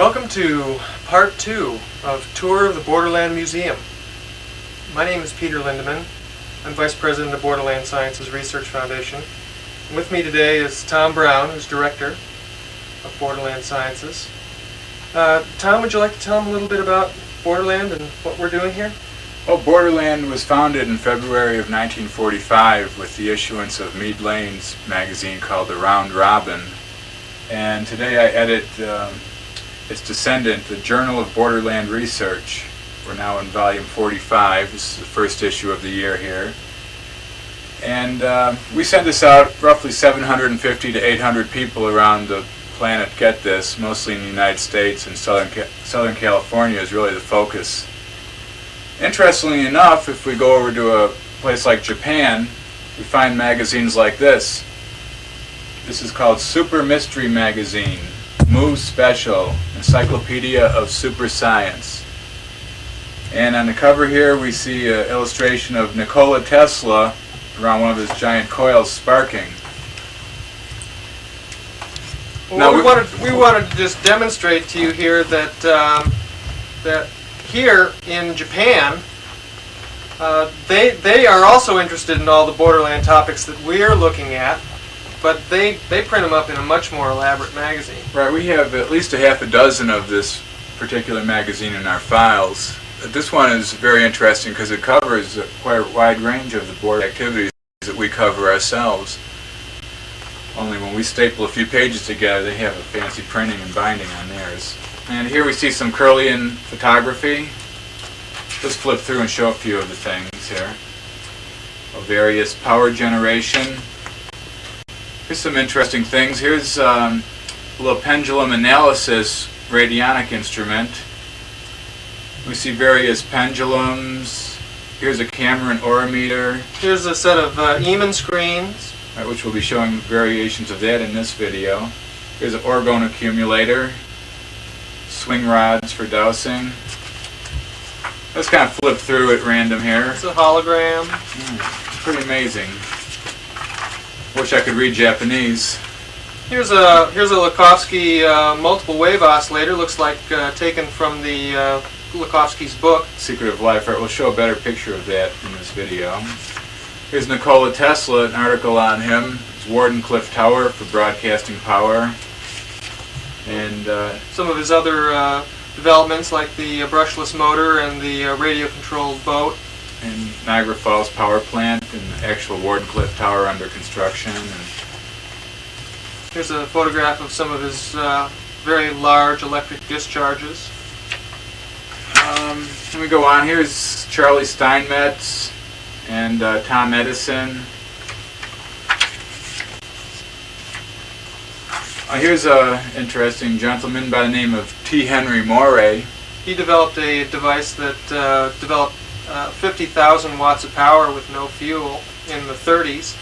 Welcome to part 2 of Tour of the Borderland Museum. My name is Peter Lindeman. I'm Vice President of Borderland Sciences Research Foundation. And with me today is Tom Brown, who's Director of Borderland Sciences. Tom, would you like to tell them a little bit about Borderland and what we're doing here? Well, Borderland was founded in February of 1945 with the issuance of Mead Lane's magazine called The Round Robin. And today I edit its descendant, the Journal of Borderland Research. We're now in volume 45. This is the first issue of the year here. And we send this out, roughly 750 to 800 people around the planet get this, mostly in the United States, and Southern California is really the focus. Interestingly enough, if we go over to a place like Japan, we find magazines like this. This is called Super Mystery Magazine, Move Special, Encyclopedia of Super Science. And on the cover here we see an illustration of Nikola Tesla around one of his giant coils sparking. Well, we wanted to just demonstrate to you here that that here in Japan, they are also interested in all the Borderland topics that we're looking at, but they print them up in a much more elaborate magazine. Right, we have at least a half a dozen of this particular magazine in our files. This one is very interesting because it covers quite a wide range of the board activities that we cover ourselves. Only when we staple a few pages together, they have a fancy printing and binding on theirs. And here we see some Curlian photography. Let's flip through and show a few of the things here. Of various power generation. Here's some interesting things. Here's a little pendulum analysis radionic instrument. We see various pendulums. Here's a Cameron orometer. Here's a set of Eman screens, right, which we'll be showing variations of that in this video. Here's an orgone accumulator. Swing rods for dowsing. Let's kind of flip through at random here. It's a hologram. Pretty amazing. Wish I could read Japanese. Here's a Lakovsky multiple wave oscillator. Looks like taken from the Lakovsky's book, Secret of Life. Right, we'll show a better picture of that in this video. Here's Nikola Tesla, an article on him. It's Wardenclyffe Tower for broadcasting power. And some of his other developments, like the brushless motor and the radio-controlled boat. And Niagara Falls Power Plant and the actual Wardenclyffe Tower under construction. And here's a photograph of some of his very large electric discharges. Let me go on. Here's Charlie Steinmetz and Tom Edison. Here's an interesting gentleman by the name of T. Henry Morey. He developed a device that developed 50,000 watts of power with no fuel in the 30s.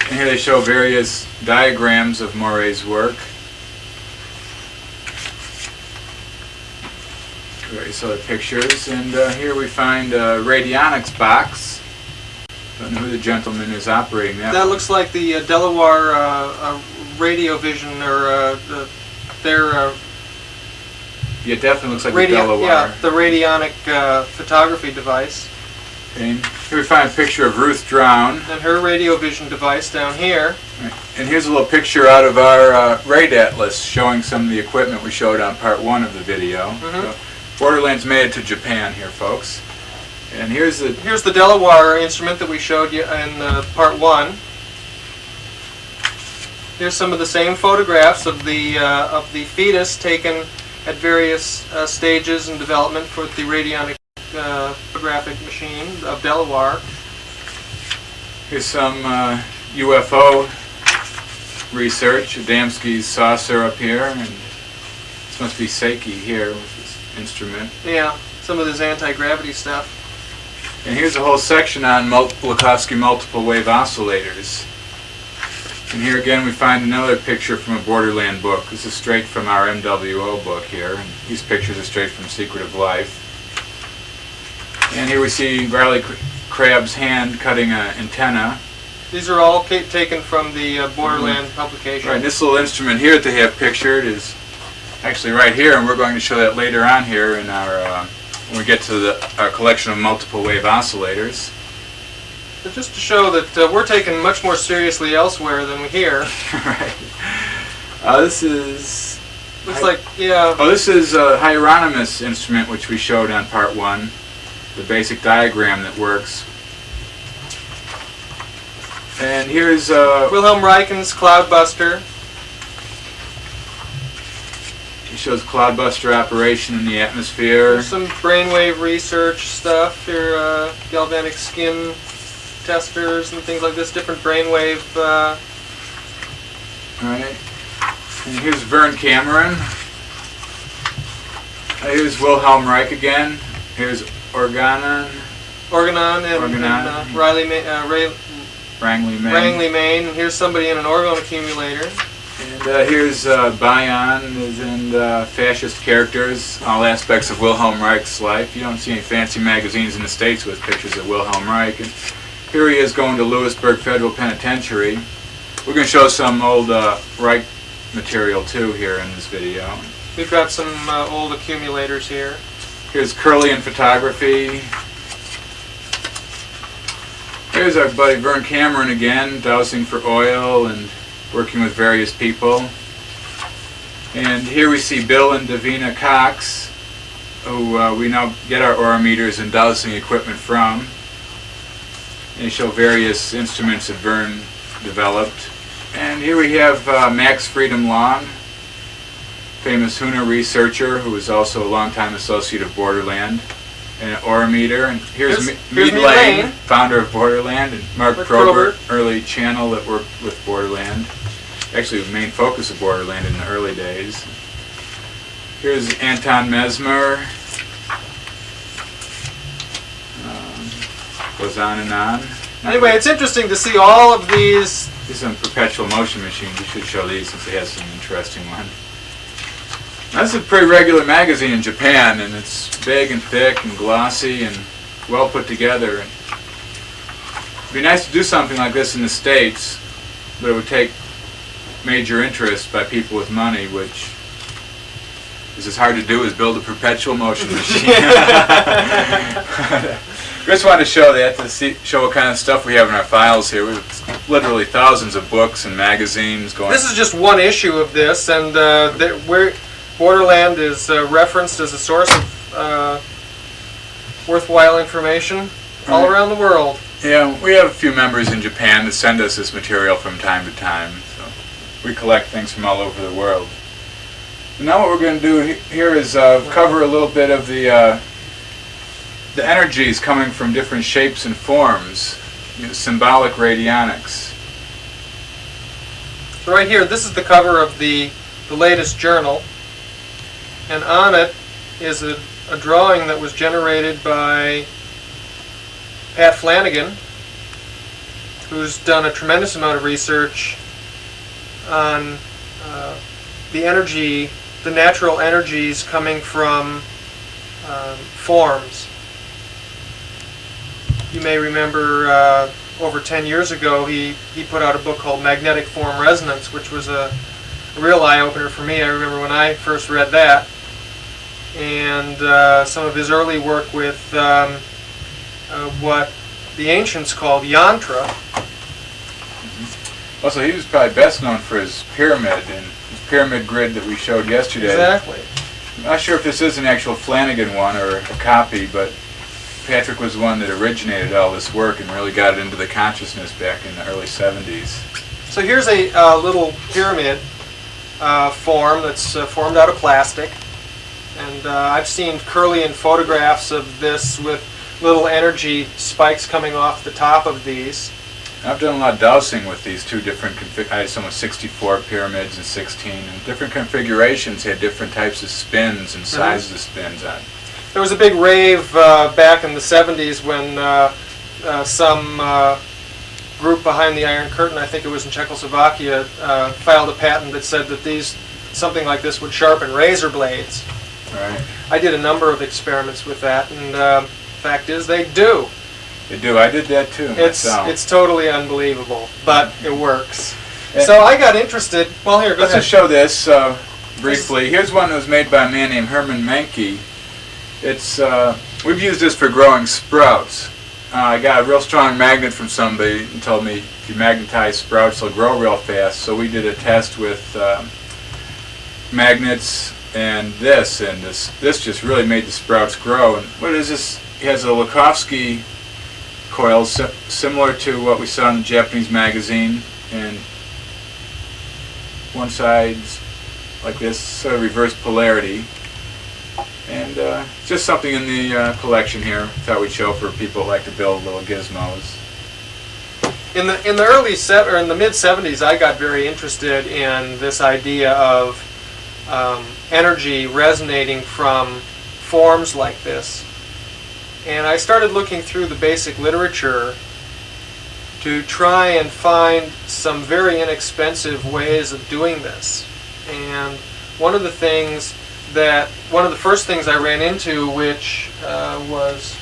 And here they show various diagrams of Morey's work. Various other pictures. And here we find a radionics box. Don't know who the gentleman is operating that. That looks like the Delaware radio vision, or their yeah, it definitely looks like the Delaware. Yeah, the radionic photography device. Okay. Here we find a picture of Ruth Drown. And her radio vision device down here. Right. And here's a little picture out of our Raid Atlas showing some of the equipment we showed on part 1 of the video. So Borderland's made it to Japan here, folks. And here's the Delaware instrument that we showed you in part 1. Here's some of the same photographs of the fetus taken at various stages in development for the radionic photographic machine of Delaware. Here's some UFO research. Adamski's saucer up here, and this must be Seiki here with this instrument. Yeah, some of this anti-gravity stuff. And here's a whole section on Lakovsky multiple wave oscillators. And here again we find another picture from a Borderland book. This is straight from our MWO book here. And these pictures are straight from Secret of Life. And here we see Riley Crabb's hand cutting an antenna. These are all taken from the Borderland publication. Right, this little instrument here that they have pictured is actually right here, and we're going to show that later on here in our when we get to our collection of multiple wave oscillators. But just to show that we're taken much more seriously elsewhere than we here. Right. This is... Looks like, yeah. Oh, this is a Hieronymus instrument, which we showed on part 1. The basic diagram that works. And here's Wilhelm Reichen's Cloudbuster. He shows cloudbuster operation in the atmosphere. There's some brainwave research stuff here, galvanic skin testers and things like this, different brainwave. Alright. And here's Vern Cameron. Here's Wilhelm Reich again. Here's Organon and Rangley Main. And here's somebody in an orgone accumulator. And here's Bion and fascist characters, all aspects of Wilhelm Reich's life. You don't see any fancy magazines in the States with pictures of Wilhelm Reich. And here he is going to Lewisburg Federal Penitentiary. We're going to show some old Reich material too here in this video. We've got some old accumulators here. Here's Curlian photography. Here's our buddy Vern Cameron again, dowsing for oil and working with various people. And here we see Bill and Davina Cox, who we now get our orometers and dowsing equipment from. And they show various instruments that Vern developed. And here we have Max Freedom Long, famous Huna researcher who was also a longtime associate of Borderland, and an orometer. And here's Mead Lane, founder of Borderland, and Mark Probert, early channel that worked with Borderland. Actually, the main focus of Borderland in the early days. Here's Anton Mesmer. Goes on and on. Anyway, it's interesting to see all of these. These are some perpetual motion machines. We should show these since they have some interesting ones. This is a pretty regular magazine in Japan, and it's big and thick and glossy and well put together. And it'd be nice to do something like this in the States, but it would take major interest by people with money, which is as hard to do as build a perpetual motion machine. We just wanted to show that to show what kind of stuff we have in our files here. We have literally thousands of books and magazines going. This is just one issue of this, and Borderland is referenced as a source of worthwhile information all around the world. Yeah, we have a few members in Japan that send us this material from time to time, so we collect things from all over the world. And now what we're going to do here is cover a little bit of the energies coming from different shapes and forms, symbolic radionics. So right here, this is the cover of the latest journal, and on it is a drawing that was generated by Pat Flanagan, who's done a tremendous amount of research on the natural energies coming from forms. You may remember over 10 years ago he put out a book called Magnetic Form Resonance, which was a real eye-opener for me. I remember when I first read that. And some of his early work with what the ancients called yantra. Also, he was probably best known for his pyramid and his pyramid grid that we showed yesterday. Exactly. I'm not sure if this is an actual Flanagan one or a copy, but Patrick was the one that originated all this work and really got it into the consciousness back in the early 70s. So here's a little pyramid form that's formed out of plastic. And I've seen Curlian photographs of this with little energy spikes coming off the top of these. I've done a lot of dowsing with these two different I had some with 64 pyramids and 16, and different configurations had different types of spins and sizes of spins on. There was a big rave back in the 70s when some group behind the Iron Curtain, I think it was in Czechoslovakia, filed a patent that said that something like this would sharpen razor blades. Right. I did a number of experiments with that, and the fact is they do. They do. I did that too. It's totally unbelievable, but it works. And so I got interested. Well, here, go ahead. Let's just show this. briefly. Here's one that was made by a man named Herman Menke. It's we've used this for growing sprouts. I got a real strong magnet from somebody and told me if you magnetize sprouts, they'll grow real fast. So we did a test with magnets and this just really made the sprouts grow. And what is this? It has a Lakovsky coil similar to what we saw in the Japanese magazine, and one side's like this, sort of reverse polarity. And just something in the collection here. Thought we'd show for people who like to build little gizmos. In the mid 70s, I got very interested in this idea of energy resonating from forms like this, and I started looking through the basic literature to try and find some very inexpensive ways of doing this. And one of the first things I ran into, which was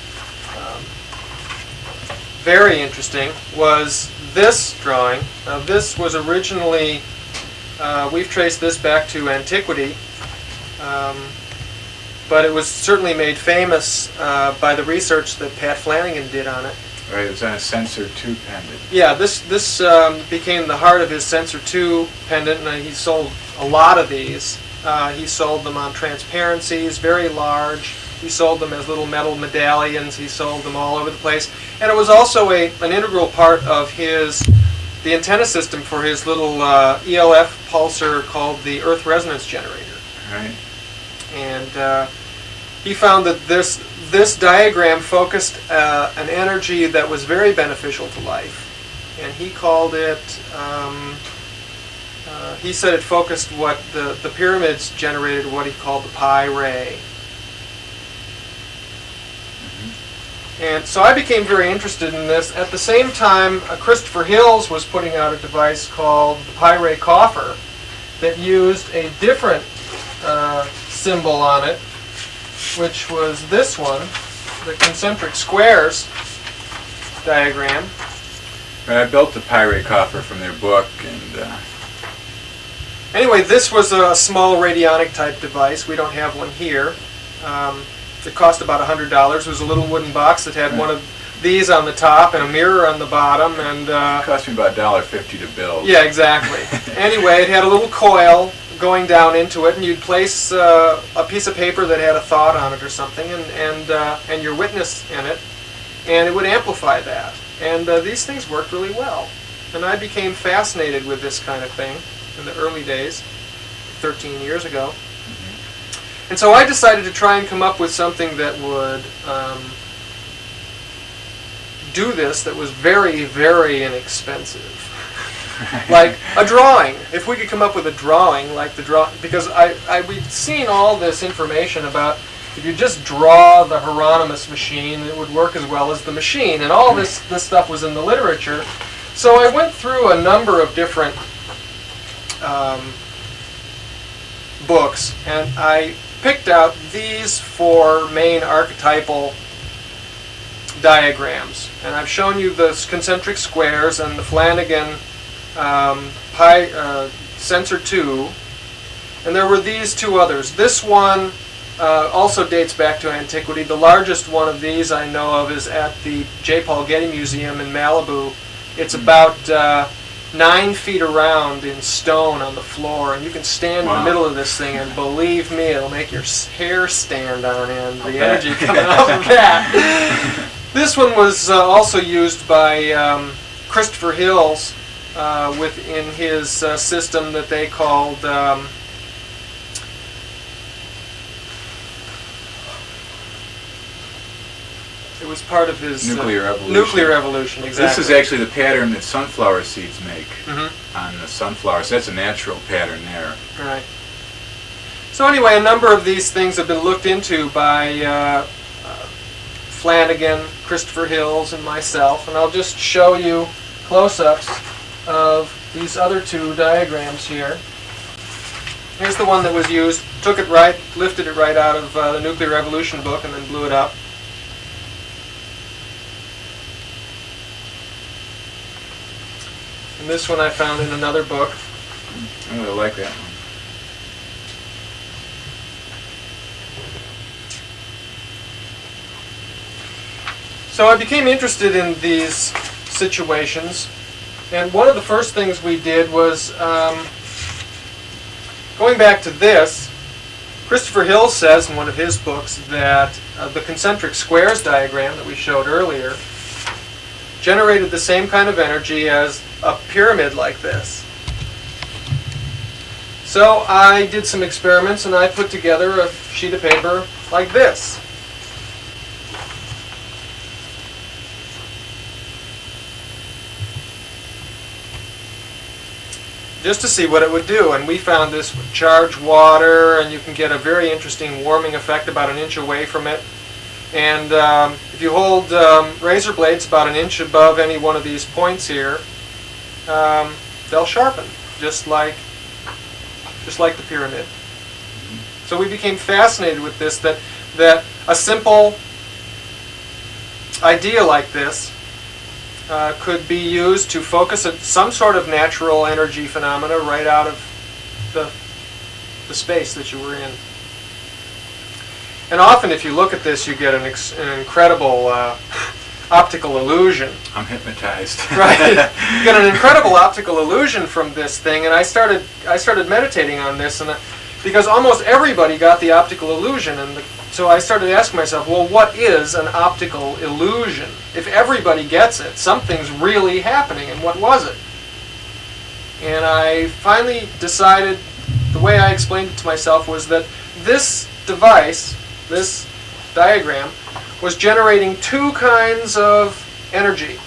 very interesting, was this drawing. Now, this was originally, we've traced this back to antiquity, but it was certainly made famous by the research that Pat Flanagan did on it. Right, it was on a Sensor 2 pendant. Yeah, this became the heart of his Sensor 2 pendant, and he sold a lot of these. He sold them on transparencies, very large. He sold them as little metal medallions. He sold them all over the place. And it was also an integral part of the antenna system for his little ELF pulsar called the Earth Resonance Generator. Right. And he found that this diagram focused an energy that was very beneficial to life. And he called it, he said it focused what the pyramids generated, what he called the pi ray. And so I became very interested in this. At the same time, Christopher Hills was putting out a device called the pi ray coffer that used a different symbol on it, which was this one, the concentric squares diagram. Right, I built the pi ray coffer from their book, and anyway, this was a small radionic type device. We don't have one here. It cost about $100. It was a little wooden box that had one of these on the top and a mirror on the bottom. And it cost me about $1.50 to build. Yeah, exactly. Anyway, it had a little coil going down into it, and you'd place a piece of paper that had a thought on it or something, and your witness in it, and it would amplify that. And these things worked really well. And I became fascinated with this kind of thing in the early days, 13 years ago. And so I decided to try and come up with something that would do this that was very, very inexpensive. Like a drawing. If we could come up with a drawing, like the because we'd seen all this information about if you just draw the Hieronymus machine, it would work as well as the machine, and all this stuff was in the literature. So I went through a number of different books, and I picked out these 4 main archetypal diagrams, and I've shown you the concentric squares and the Flanagan Sensor 2, and there were these 2 others. This one also dates back to antiquity. The largest one of these I know of is at the J. Paul Getty Museum in Malibu. It's about 9 feet around in stone on the floor, and you can stand in the middle of this thing, and believe me, it'll make your hair stand on end, the energy coming off of that. This one was also used by Christopher Hills within his system that they called it was part of his nuclear evolution. Nuclear evolution, exactly. This is actually the pattern that sunflower seeds make on the sunflowers. That's a natural pattern there. Right. So anyway, a number of these things have been looked into by Flanagan, Christopher Hills, and myself, and I'll just show you close-ups of these other 2 diagrams here. Here's the one that was used. Took it right, lifted it right out of the Nuclear Evolution book, and then blew it up. And this one I found in another book. I really like that one. So I became interested in these situations, and one of the first things we did was, going back to this, Christopher Hill says in one of his books that the concentric squares diagram that we showed earlier generated the same kind of energy as a pyramid like this. So I did some experiments and I put together a sheet of paper like this. Just to see what it would do, and we found this would charge water, and you can get a very interesting warming effect about an inch away from it. And if you hold razor blades about an inch above any one of these points here, they'll sharpen, just like the pyramid. So we became fascinated with this, that a simple idea like this could be used to focus some sort of natural energy phenomena right out of the space that you were in. And often if you look at this, you get an incredible optical illusion. I'm hypnotized. Right. You get an incredible optical illusion from this thing, and I started meditating on this, and because almost everybody got the optical illusion, and so I started asking myself, well, what is an optical illusion? If everybody gets it, something's really happening, and what was it? And I finally decided, the way I explained it to myself was that this device, this diagram, was generating two kinds of energy.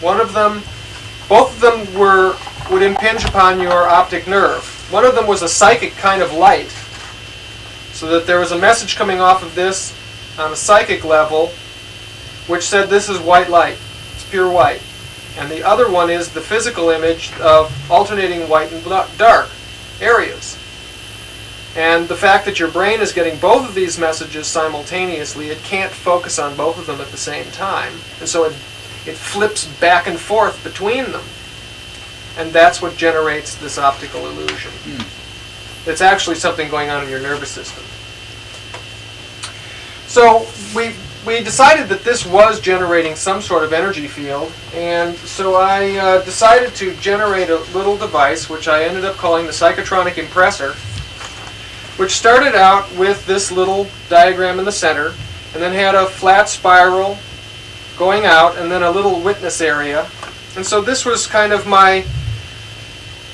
One of them, both of them would impinge upon your optic nerve. One of them was a psychic kind of light, so that there was a message coming off of this on a psychic level which said this is white light, it's pure white. And the other one is the physical image of alternating white and dark areas. And the fact that your brain is getting both of these messages simultaneously, it can't focus on both of them at the same time. And so it flips back and forth between them. And that's what generates this optical illusion. It's actually something going on in your nervous system. So we decided that this was generating some sort of energy field, and so I decided to generate a little device which I ended up calling the psychotronic impressor, which started out with this little diagram in the center, and then had a flat spiral going out, and then a little witness area. And so this was kind of my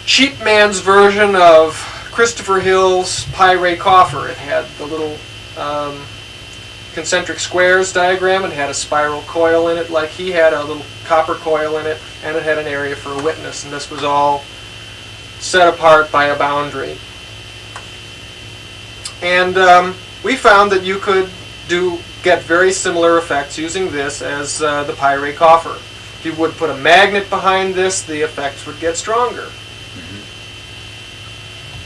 cheap man's version of Christopher Hill's pi ray coffer. It had the little concentric squares diagram, and had a spiral coil in it like he had, a little copper coil in it, and it had an area for a witness, and this was all set apart by a boundary. And we found that you could get very similar effects using this as the pi ray coffer. If you would put a magnet behind this, the effects would get stronger.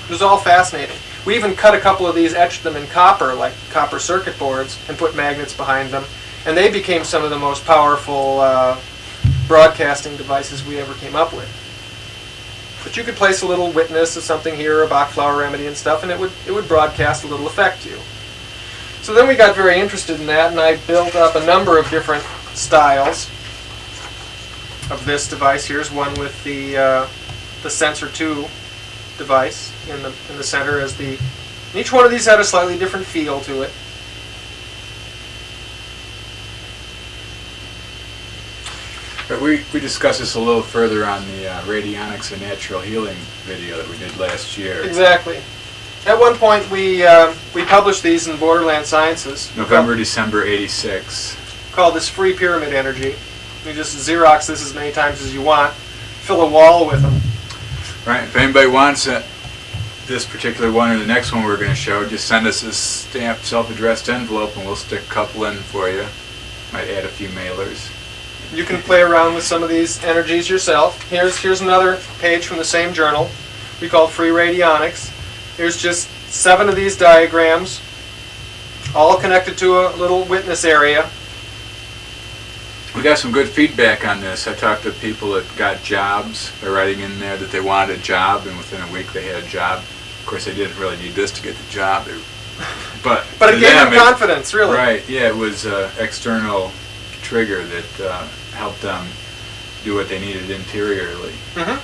It was all fascinating. We even cut a couple of these, etched them in copper, like copper circuit boards, and put magnets behind them. And they became some of the most powerful broadcasting devices we ever came up with. But you could place a little witness of something here, a Bach flower remedy and stuff, and it would broadcast a little effect to you. So then we got very interested in that, and I built up a number of different styles of this device. Here's one with the sensor 2 device in the center as the. And each one of these had a slightly different feel to it. But we discussed this a little further on the radionics and natural healing video that we did last year. Exactly. At one point we published these in Borderland Sciences. November, December '86. Called this free pyramid energy. You just Xerox this as many times as you want. Fill a wall with them. Right. If anybody wants this particular one or the next one we're going to show, just send us a stamped self-addressed envelope and we'll stick a couple in for you. Might add a few mailers. You can play around with some of these energies yourself. Here's another page from the same journal. We call Free Radionics. Here's just 7 of these diagrams, all connected to a little witness area. We got some good feedback on this. I talked to people that got jobs. They're writing in there that they wanted a job, and within a week they had a job. Of course, they didn't really need this to get the job. But it gave them confidence, really. Right, yeah, it was external trigger that helped them do what they needed interiorly. Mm-hmm.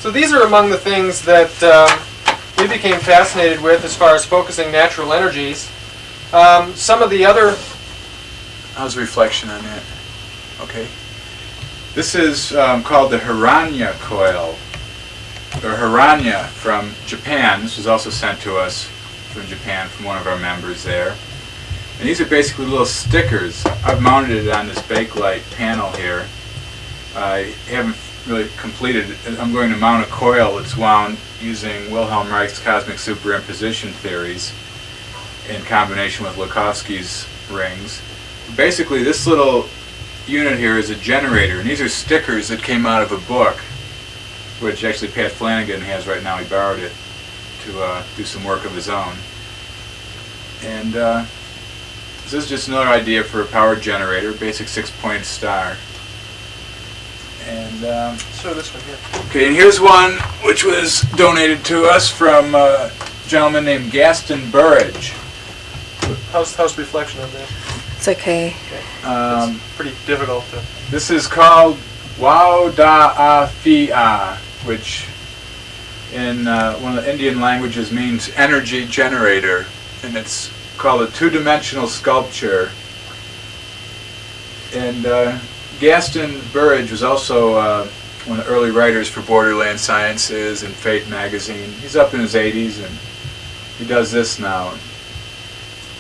So these are among the things that we became fascinated with as far as focusing natural energies. Some of the other... How's reflection on that? Okay. This is called the Hiranya coil, or Hiranya from Japan. This was also sent to us from Japan from one of our members there. And these are basically little stickers. I've mounted it on this Bakelite panel here. I haven't really completed it. I'm going to mount a coil that's wound using Wilhelm Reich's cosmic superimposition theories in combination with Lakhovsky's rings. Basically, this little unit here is a generator, and these are stickers that came out of a book, which actually Pat Flanagan has right now. He borrowed it to do some work of his own. And this is just another idea for a power generator, basic 6-point star. And show this one here. okay, and here's one which was donated to us from a gentleman named Gaston Burridge. How's reflection on that? It's okay. It's pretty difficult to... This is called Wauda'afia, which in one of the Indian languages means energy generator, and it's called a two-dimensional sculpture. And Gaston Burridge was also one of the early writers for Borderland Sciences and Fate magazine. He's up in his 80s, and he does this now.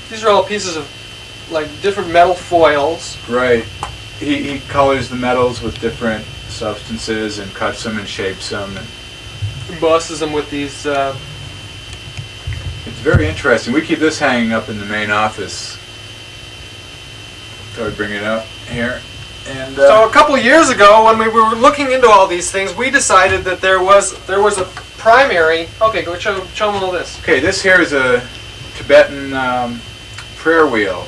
These are all pieces of like different metal foils. Right. He colors the metals with different substances and cuts them and shapes them. And Embosses them with these... it's very interesting. We keep this hanging up in the main office. So I bring it up here. And so a couple years ago, when we were looking into all these things, we decided that there was a primary... Okay, go show them all this. okay, this here is a Tibetan prayer wheel.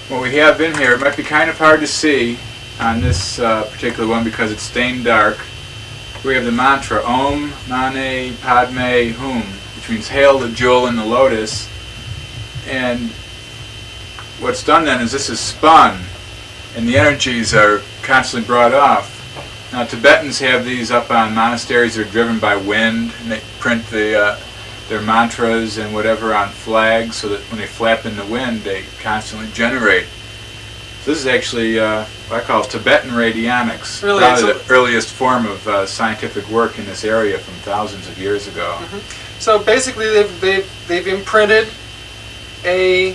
What we have in here, it might be kind of hard to see on this particular one because it's stained dark. We have the mantra Om Mane Padme Hum, which means hail the jewel in the lotus. And what's done then is this is spun, and the energies are constantly brought off. Now Tibetans have these up on monasteries that are driven by wind, and they print their mantras and whatever on flags so that when they flap in the wind they constantly generate. So this is actually what I call Tibetan radionics, really, probably the earliest form of scientific work in this area from thousands of years ago. Mm-hmm. So basically they've imprinted a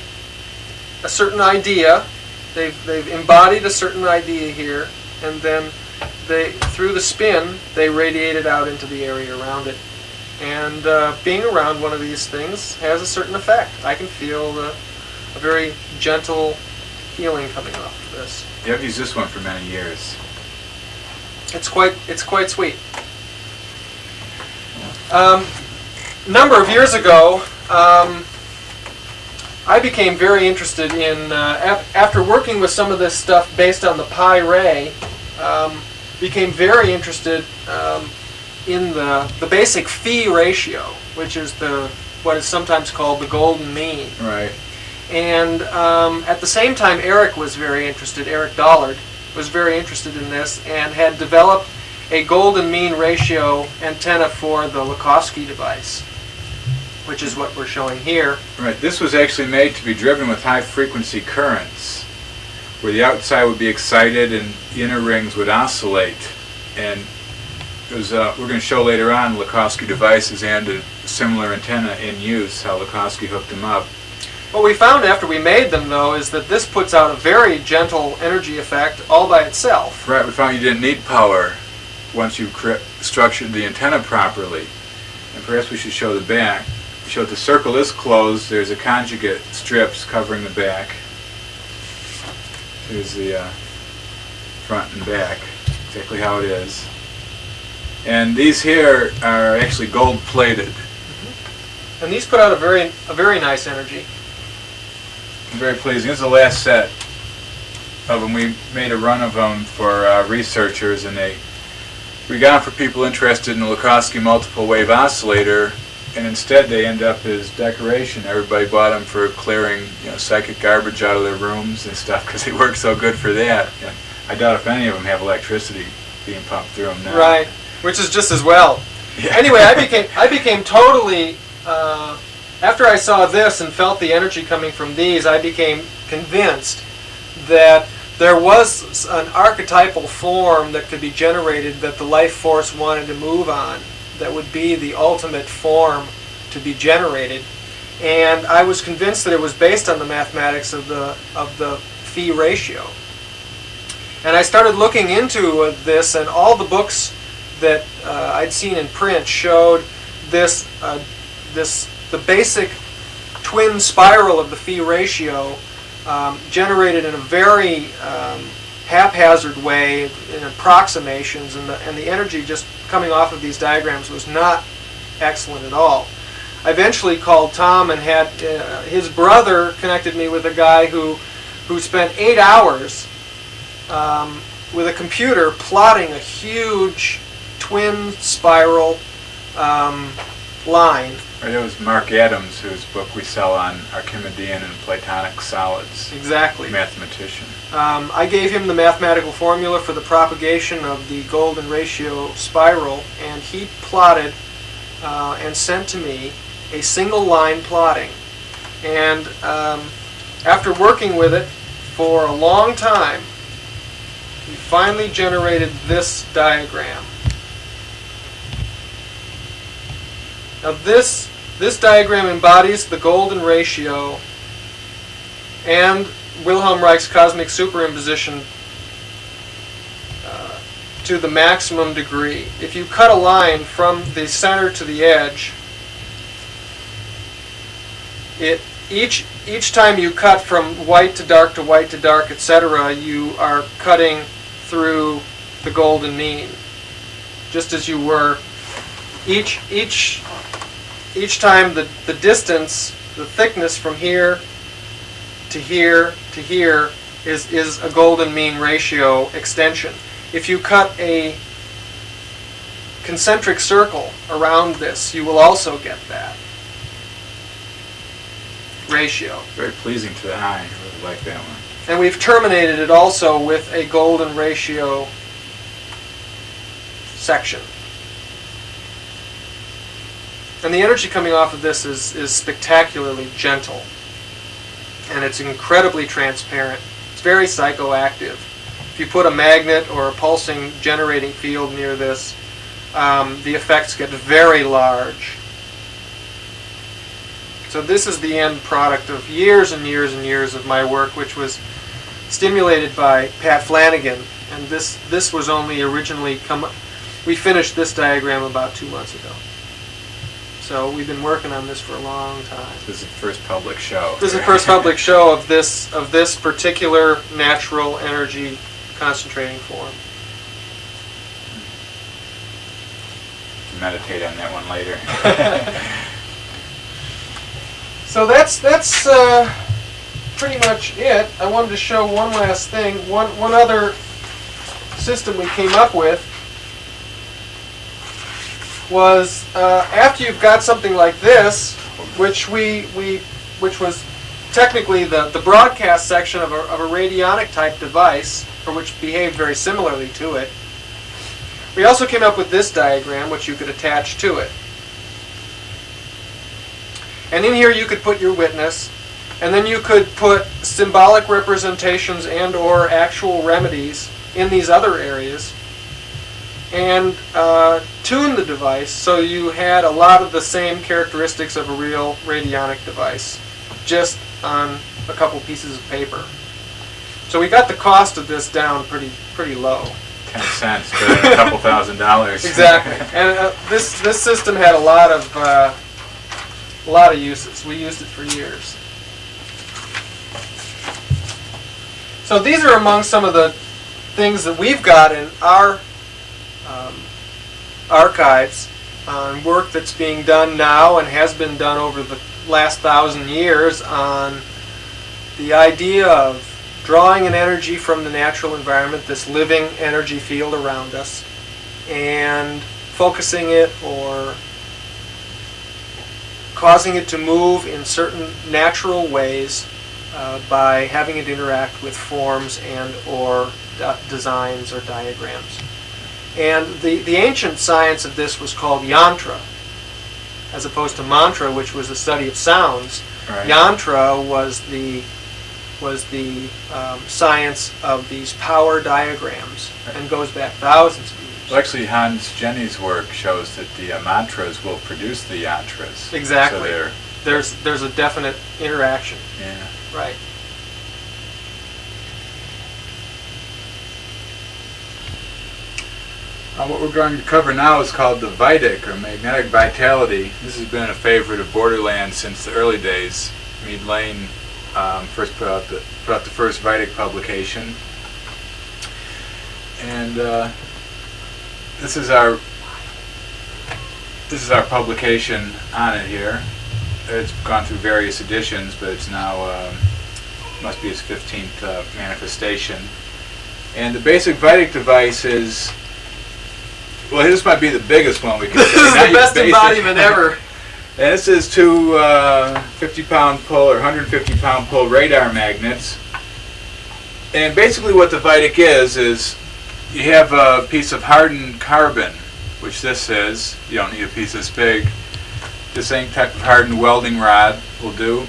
certain idea. They've embodied a certain idea here, and then through the spin they radiate it out into the area around it. And being around one of these things has a certain effect. I can feel a very gentle healing coming off of this. Yeah, I've used this one for many years. It's quite sweet. Number of years ago, I became very interested in, after working with some of this stuff based on the pi ray, became very interested in the basic phi ratio, which is what is sometimes called the golden mean. Right. And at the same time, Eric Dollard was very interested in this and had developed a golden mean ratio antenna for the Lakhovsky device, which is what we're showing here. Right. This was actually made to be driven with high frequency currents, where the outside would be excited and the inner rings would oscillate. And we're going to show later on Lakhovsky devices and a similar antenna in use, how Lakhovsky hooked them up. What we found after we made them, though, is that this puts out a very gentle energy effect all by itself. Right, we found you didn't need power once you structured the antenna properly. And perhaps we should show the back. We showed the circle is closed, there's a conjugate strips covering the back. Here's the front and back, exactly how it is. And these here are actually gold plated. Mm-hmm. And these put out a very nice energy. Very pleasing. This is the last set of them. We made a run of them for researchers, and we got them for people interested in the Lakhovsky multiple wave oscillator, and instead they end up as decoration. Everybody bought them for clearing, psychic garbage out of their rooms and stuff because they work so good for that. And I doubt if any of them have electricity being pumped through them now. Right, which is just as well. Yeah. Anyway, I became totally, after I saw this and felt the energy coming from these, I became convinced that there was an archetypal form that could be generated that the life force wanted to move on, that would be the ultimate form to be generated. And I was convinced that it was based on the mathematics of the phi ratio. And I started looking into this, and all the books that I'd seen in print showed this, the basic twin spiral of the phi ratio generated in a very haphazard way in approximations, and the energy just coming off of these diagrams was not excellent at all. I eventually called Tom and had his brother connected me with a guy who spent 8 hours with a computer plotting a huge twin spiral line. Right, it was Mark Adams, whose book we sell on Archimedean and Platonic solids. Exactly. Mathematician. I gave him the mathematical formula for the propagation of the golden ratio spiral, and he plotted and sent to me a single line plotting. And after working with it for a long time, he finally generated this diagram. Now this diagram embodies the golden ratio and Wilhelm Reich's cosmic superimposition to the maximum degree. If you cut a line from the center to the edge, each time you cut from white to dark, etc., you are cutting through the golden mean, just as you were. Each time the distance, the thickness from here to here to here is a golden mean ratio extension. If you cut a concentric circle around this, you will also get that ratio. Very pleasing to the eye. I really like that one. And we've terminated it also with a golden ratio section. And the energy coming off of this is spectacularly gentle. And it's incredibly transparent. It's very psychoactive. If you put a magnet or a pulsing generating field near this, the effects get very large. So this is the end product of years and years and years of my work, which was stimulated by Pat Flanagan. And this was only originally we finished this diagram about 2 months ago. So we've been working on this for a long time. This is the first public show. This is the first public show of this particular natural energy concentrating form. Meditate on that one later. So that's pretty much it. I wanted to show one last thing. One other system we came up with was after you've got something like this, which was technically the broadcast section of a radionic type device, or which behaved very similarly to it. We also came up with this diagram, which you could attach to it. And in here you could put your witness, and then you could put symbolic representations and or actual remedies in these other areas, and tune the device so you had a lot of the same characteristics of a real radionic device, just on a couple pieces of paper. So we got the cost of this down pretty low. 10 cents, but a couple $1,000. Exactly. And this system had a lot of uses. We used it for years. So these are among some of the things that we've got in our archives on work that's being done now and has been done over the last 1,000 years on the idea of drawing an energy from the natural environment, this living energy field around us, and focusing it or causing it to move in certain natural ways by having it interact with forms and or designs or diagrams. And the ancient science of this was called yantra, as opposed to mantra, which was the study of sounds. Right. Yantra was the science of these power diagrams, and goes back thousands of years. Well, actually, Hans Jenny's work shows that the mantras will produce the yantras. Exactly. So there's a definite interaction. yeah. Right. What we're going to cover now is called the Vedic, or magnetic vitality. This has been a favorite of Borderland since the early days. Mead Lane first put out the first Vedic publication, and this is our publication on it here. It's gone through various editions, but it's now must be its 15th manifestation. And the basic Vedic device is, well, this might be the biggest one we can This say. is the best embodiment ever. And this is two 50-pound pull or 150-pound pull radar magnets. And basically what the Vedic is you have a piece of hardened carbon, which this is. You don't need a piece this big. The same type of hardened welding rod will do.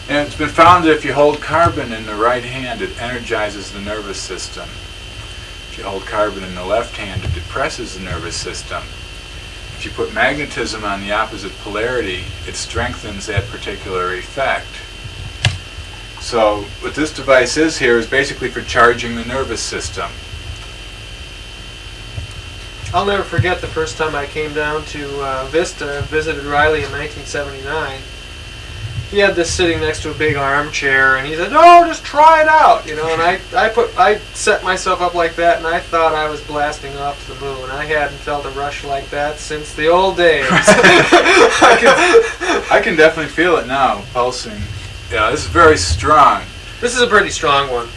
And it's been found that if you hold carbon in the right hand, it energizes the nervous system. If you hold carbon in the left hand, it depresses the nervous system. If you put magnetism on the opposite polarity, it strengthens that particular effect. So what this device is here is basically for charging the nervous system. I'll never forget the first time I came down to Vista and visited Riley in 1979. He had this sitting next to a big armchair, and he said, "No, just try it out," you know. And I set myself up like that, and I thought I was blasting off the moon. I hadn't felt a rush like that since the old days. I can definitely feel it now, pulsing. Yeah, this is very strong. This is a pretty strong one.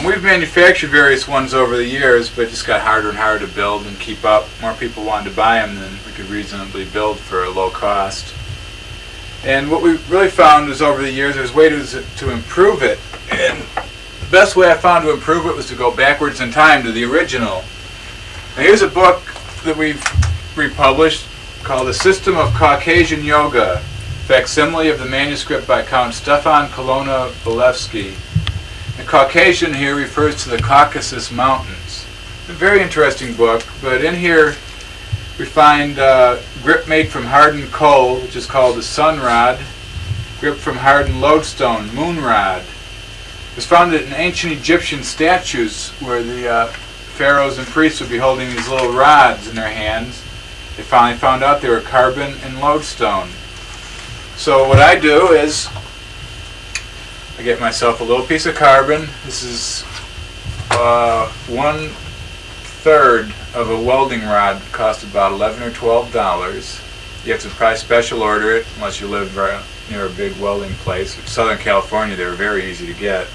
We've manufactured various ones over the years, but it just got harder and harder to build and keep up. More people wanted to buy them than we could reasonably build for a low cost. And what we really found was over the years there's ways to improve it. And the best way I found to improve it was to go backwards in time to the original. Now here's a book that we've republished called The System of Caucasian Yoga, facsimile of the manuscript by Count Stefan Kolona Bolevsky. The Caucasian here refers to the Caucasus Mountains. A very interesting book, but in here we find grip made from hardened coal, which is called the sun rod, grip from hardened lodestone, moon rod. It was found that in ancient Egyptian statues where the pharaohs and priests would be holding these little rods in their hands, they finally found out they were carbon and lodestone. So what I do is I get myself a little piece of carbon. This is 1/3 of a welding rod. Cost about $11 or $12. You have to probably special order it unless you live near a big welding place. In Southern California, they're very easy to get.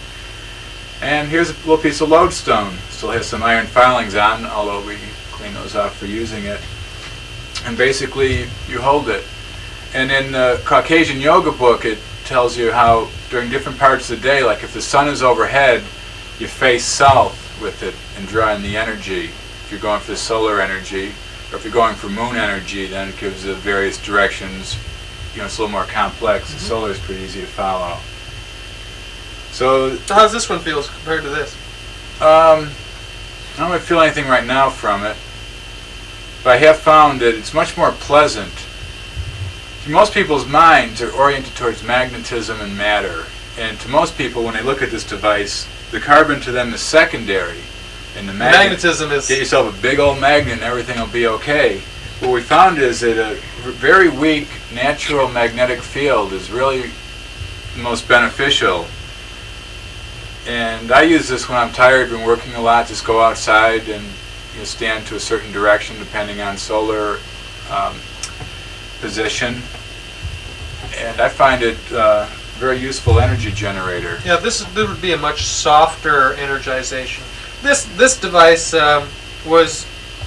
And here's a little piece of lodestone. Still has some iron filings on, although we clean those off for using it. And basically, you hold it. And in the Caucasian Yoga book, it tells you how during different parts of the day, like if the sun is overhead, you face south with it and draw in the energy. If you're going for the solar energy, or if you're going for moon energy, then it gives the various directions. You know, it's a little more complex. The solar is pretty easy to follow. So How does this one feel compared to this? I don't really feel anything right now from it, but I have found that it's much more pleasant. Most people's minds are oriented towards magnetism and matter, and to most people, when they look at this device, the carbon to them is secondary, and the magnetism is... Get yourself a big old magnet and everything will be okay. What we found is that a very weak natural magnetic field is really the most beneficial. And I use this when I'm tired, been working a lot, just go outside and stand to a certain direction depending on solar position. And I find it a very useful energy generator. Yeah, this would be a much softer energization. This device was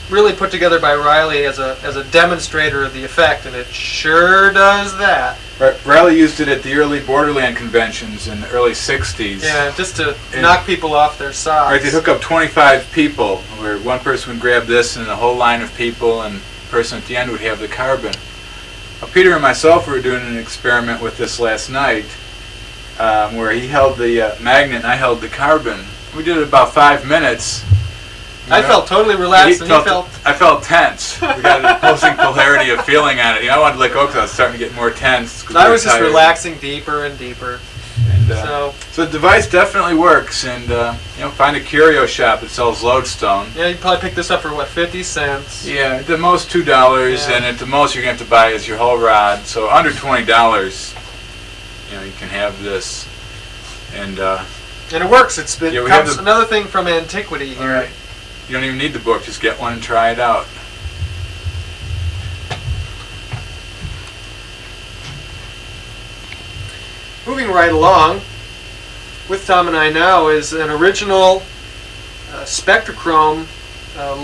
really put together by Riley as a demonstrator of the effect, and it sure does that. Riley used it at the early Borderland conventions in the early 60s. Yeah, just to knock people off their socks. Right, they'd hook up 25 people, where one person would grab this and the whole line of people, and the person at the end would have the carbon. Well, Peter and myself were doing an experiment with this last night, where he held the magnet and I held the carbon. We did it about 5 minutes. I felt totally relaxed, and he felt... I felt tense. We got an opposing polarity of feeling on it. I wanted to let go because I was starting to get more tense. I was just relaxing deeper and deeper. And, so the device definitely works, and find a curio shop that sells lodestone. Yeah, you probably pick this up for what, 50 cents? Yeah, at the most $2, and at the most you're going to have to buy is your whole rod. So under $20, you can have this, and it works. It becomes another thing from antiquity here. Right. You don't even need the book, just get one and try it out. Moving right along, with Tom and I now is an original spectrochrome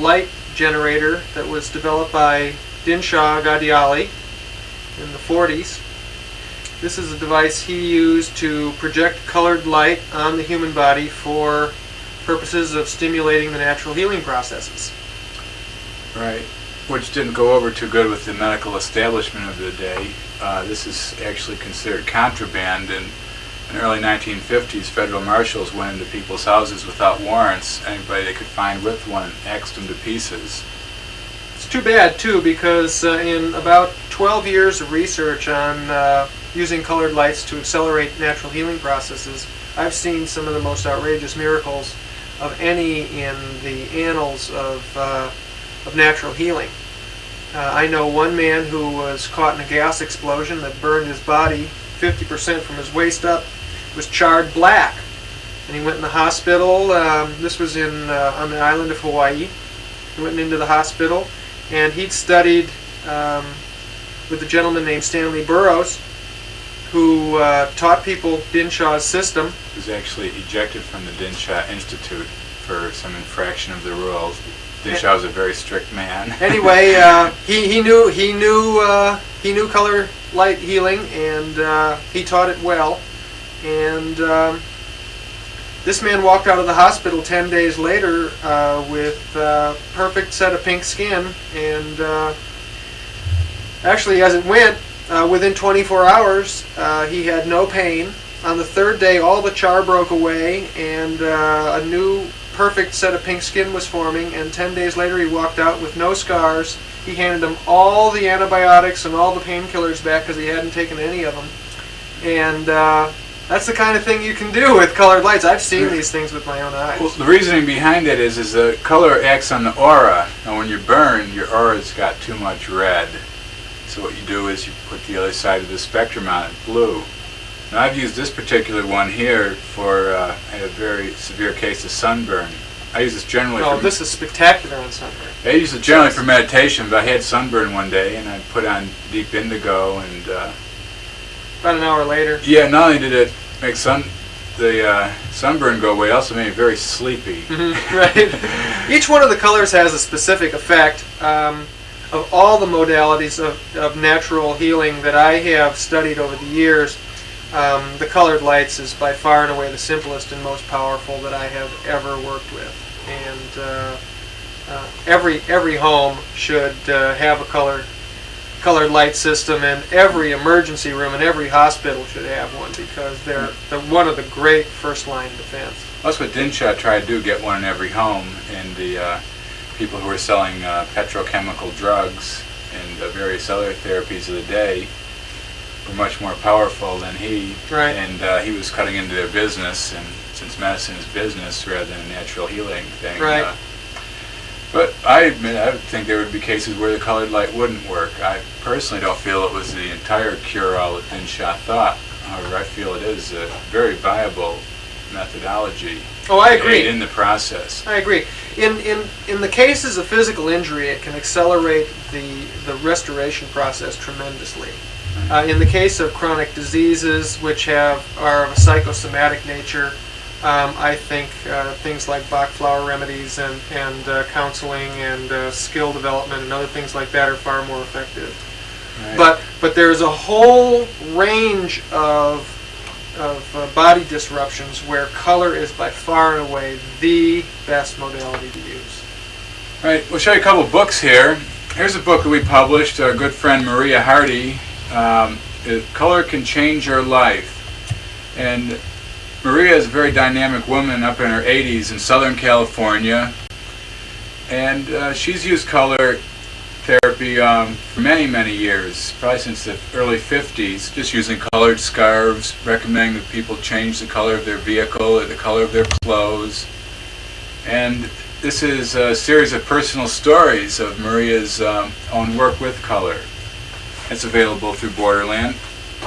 light generator that was developed by Dinshaw Gadiali in the 40s. This is a device he used to project colored light on the human body for purposes of stimulating the natural healing processes. Right, which didn't go over too good with the medical establishment of the day. This is actually considered contraband. In the early 1950s, federal marshals went into people's houses without warrants. Anybody they could find with one axed them to pieces. It's too bad, too, because in about 12 years of research on using colored lights to accelerate natural healing processes, I've seen some of the most outrageous miracles of any in the annals of natural healing. I know one man who was caught in a gas explosion that burned his body 50% from his waist up, was charred black, and he went in the hospital. This was on the island of Hawaii. He went into the hospital, and he'd studied with a gentleman named Stanley Burroughs, who taught people Dinshaw's system. He was actually ejected from the Dinshaw Institute for some infraction of the rules. Dinshaw was a very strict man. Anyway, he knew color light healing, and he taught it well. And this man walked out of the hospital 10 days later with a perfect set of pink skin, and actually, as it went, within 24 hours, he had no pain. On the third day, all the char broke away, and a new perfect set of pink skin was forming, and 10 days later he walked out with no scars. He handed them all the antibiotics and all the painkillers back because he hadn't taken any of them. And that's the kind of thing you can do with colored lights. I've seen these things with my own eyes. Well, the reasoning behind it is the color acts on the aura. Now when you burn, your aura's got too much red. So what you do is you put the other side of the spectrum on it, blue. Now I've used this particular one here for I had a very severe case of sunburn. I use this generally for... this is spectacular on sunburn. I use it generally for meditation, but I had sunburn one day, and I put on deep indigo, and... about an hour later. Yeah, not only did it make the sunburn go away, it also made me very sleepy. Right. Each one of the colors has a specific effect. Of all the modalities of natural healing that I have studied over the years, the colored lights is by far and away the simplest and most powerful that I have ever worked with. And every home should have a colored light system, and every emergency room and every hospital should have one, because they're one of the great first-line defense. That's what Dinshaw tried to do, get one in every home, and the people who were selling petrochemical drugs and various other therapies of the day were much more powerful than he. Right. And he was cutting into their business, and since medicine is business rather than a natural healing thing. Right. But I admit, I would think there would be cases where the colored light wouldn't work. I personally don't feel it was the entire cure-all that Dinshaw thought. However, I feel it is a very viable methodology. Oh, I agree. In the process. I agree. In the cases of physical injury, it can accelerate the restoration process tremendously. In the case of chronic diseases, which are of a psychosomatic nature, I think things like Bach flower remedies and counseling and skill development and other things like that are far more effective. Right. But there's a whole range of body disruptions where color is by far and away the best modality to use. All right, we'll show you a couple books here. Here's a book that we published, our good friend Maria Hardy, Color Can Change Your Life. And Maria is a very dynamic woman up in her 80s in Southern California. And she's used color therapy for many, many years, probably since the early 50s, just using colored scarves, recommending that people change the color of their vehicle or the color of their clothes. And this is a series of personal stories of Maria's own work with color. It's available through Borderland.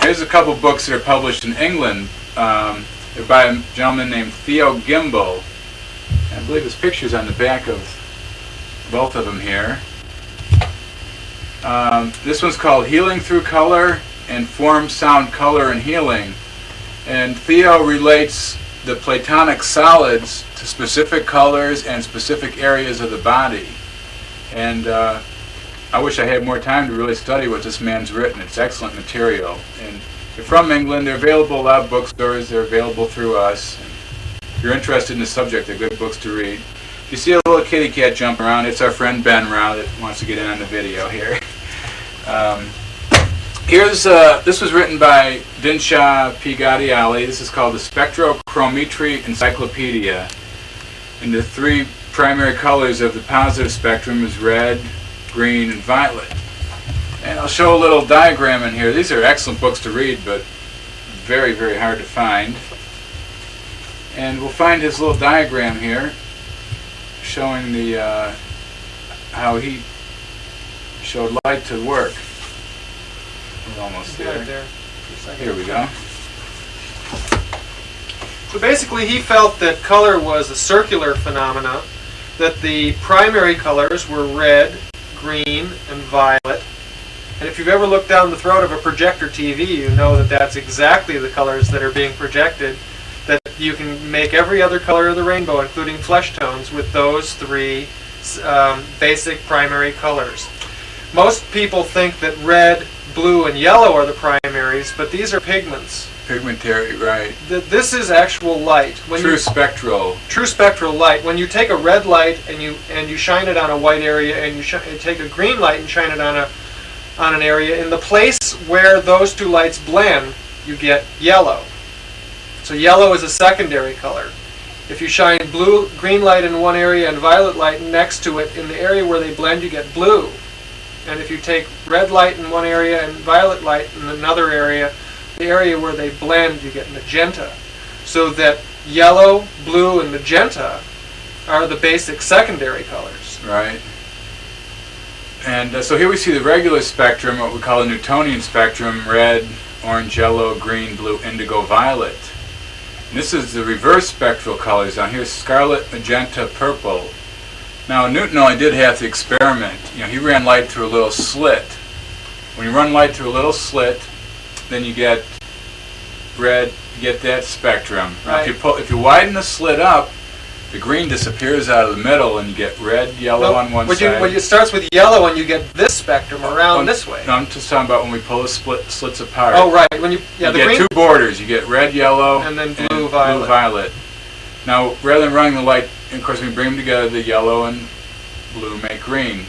Here's a couple books that are published in England. They're by a gentleman named Theo Gimbel. I believe his picture's on the back of both of them here. This one's called Healing Through Color and Form, Sound, Color, and Healing. And Theo relates the Platonic solids to specific colors and specific areas of the body. And I wish I had more time to really study what this man's written. It's excellent material. And they're from England. They're available at a lot of bookstores. They're available through us. And if you're interested in the subject, they're good books to read. If you see a little kitty cat jumping around, it's our friend Ben Rao that wants to get in on the video here. This was written by Dinshaw P. Gadiali. This is called the Spectrochrometry Encyclopedia. And the three primary colors of the positive spectrum is red, green, and violet. And I'll show a little diagram in here. These are excellent books to read, but very, very hard to find. And we'll find his little diagram here, showing the how he showed light to work. We're almost there. Here we go. So basically he felt that color was a circular phenomena, that the primary colors were red, green, and violet. And if you've ever looked down the throat of a projector TV, you know that that's exactly the colors that are being projected, that you can make every other color of the rainbow, including flesh tones, with those three basic primary colors. Most people think that red, blue, and yellow are the primaries, but these are pigments. Pigmentary, right. This is actual light. True spectral light. When you take a red light and you shine it on a white area, and you take a green light and shine it on an area, in the place where those two lights blend, you get yellow. So yellow is a secondary color. If you shine green light in one area and violet light next to it, in the area where they blend, you get blue. And if you take red light in one area and violet light in another area, the area where they blend, you get magenta. So that yellow, blue, and magenta are the basic secondary colors. Right. And so here we see the regular spectrum, what we call the Newtonian spectrum: red, orange, yellow, green, blue, indigo, violet. And this is the reverse spectral colors down here: scarlet, magenta, purple. Now Newton only did half the experiment. He ran light through a little slit. When you run light through a little slit, then you get red, you get that spectrum. Right. Now if you widen the slit up, the green disappears out of the middle and you get red, yellow on one side. When it starts with yellow and you get this spectrum around this way. No, I'm just talking about when we pull the slits apart. Oh, right. When you get two borders. You get red, yellow, and then blue, violet. Now, rather than running the light, of course, we bring them together, the yellow and blue make green.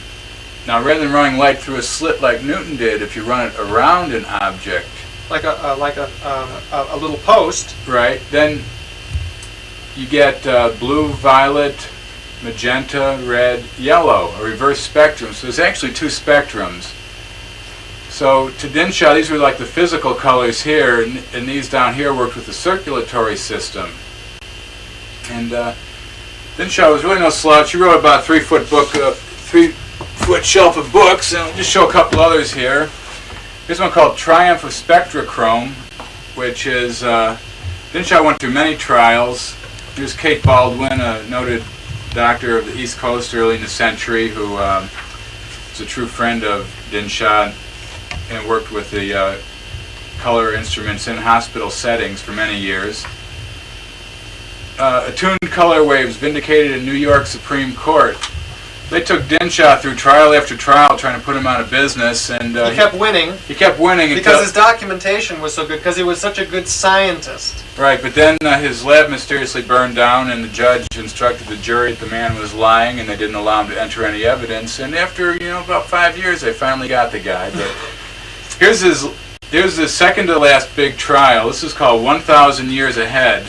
Now, rather than running light through a slit like Newton did, if you run it around an object, like a little post, right? Then you get blue, violet, magenta, red, yellow, a reverse spectrum. So there's actually two spectrums. So to Dinshaw, these were like the physical colors here, and these down here worked with the circulatory system. And Dinshaw was really no slouch. He wrote about a 3-foot book, 3-foot shelf of books, and I'll just show a couple others here. Here's one called Triumph of Spectrochrome, which is, Dinshaw went through many trials. Here's Kate Baldwin, a noted doctor of the East Coast early in the century, who was a true friend of Dinshaw and worked with the color instruments in hospital settings for many years. attuned color waves vindicated in New York Supreme Court. They took Dinshaw through trial after trial trying to put him out of business, and he kept winning. He kept winning because his documentation was so good, because he was such a good scientist. Right, but then his lab mysteriously burned down, and the judge instructed the jury that the man was lying, and they didn't allow him to enter any evidence. And after about 5 years, they finally got the guy. But here's the second to last big trial. This is called 1,000 Years Ahead.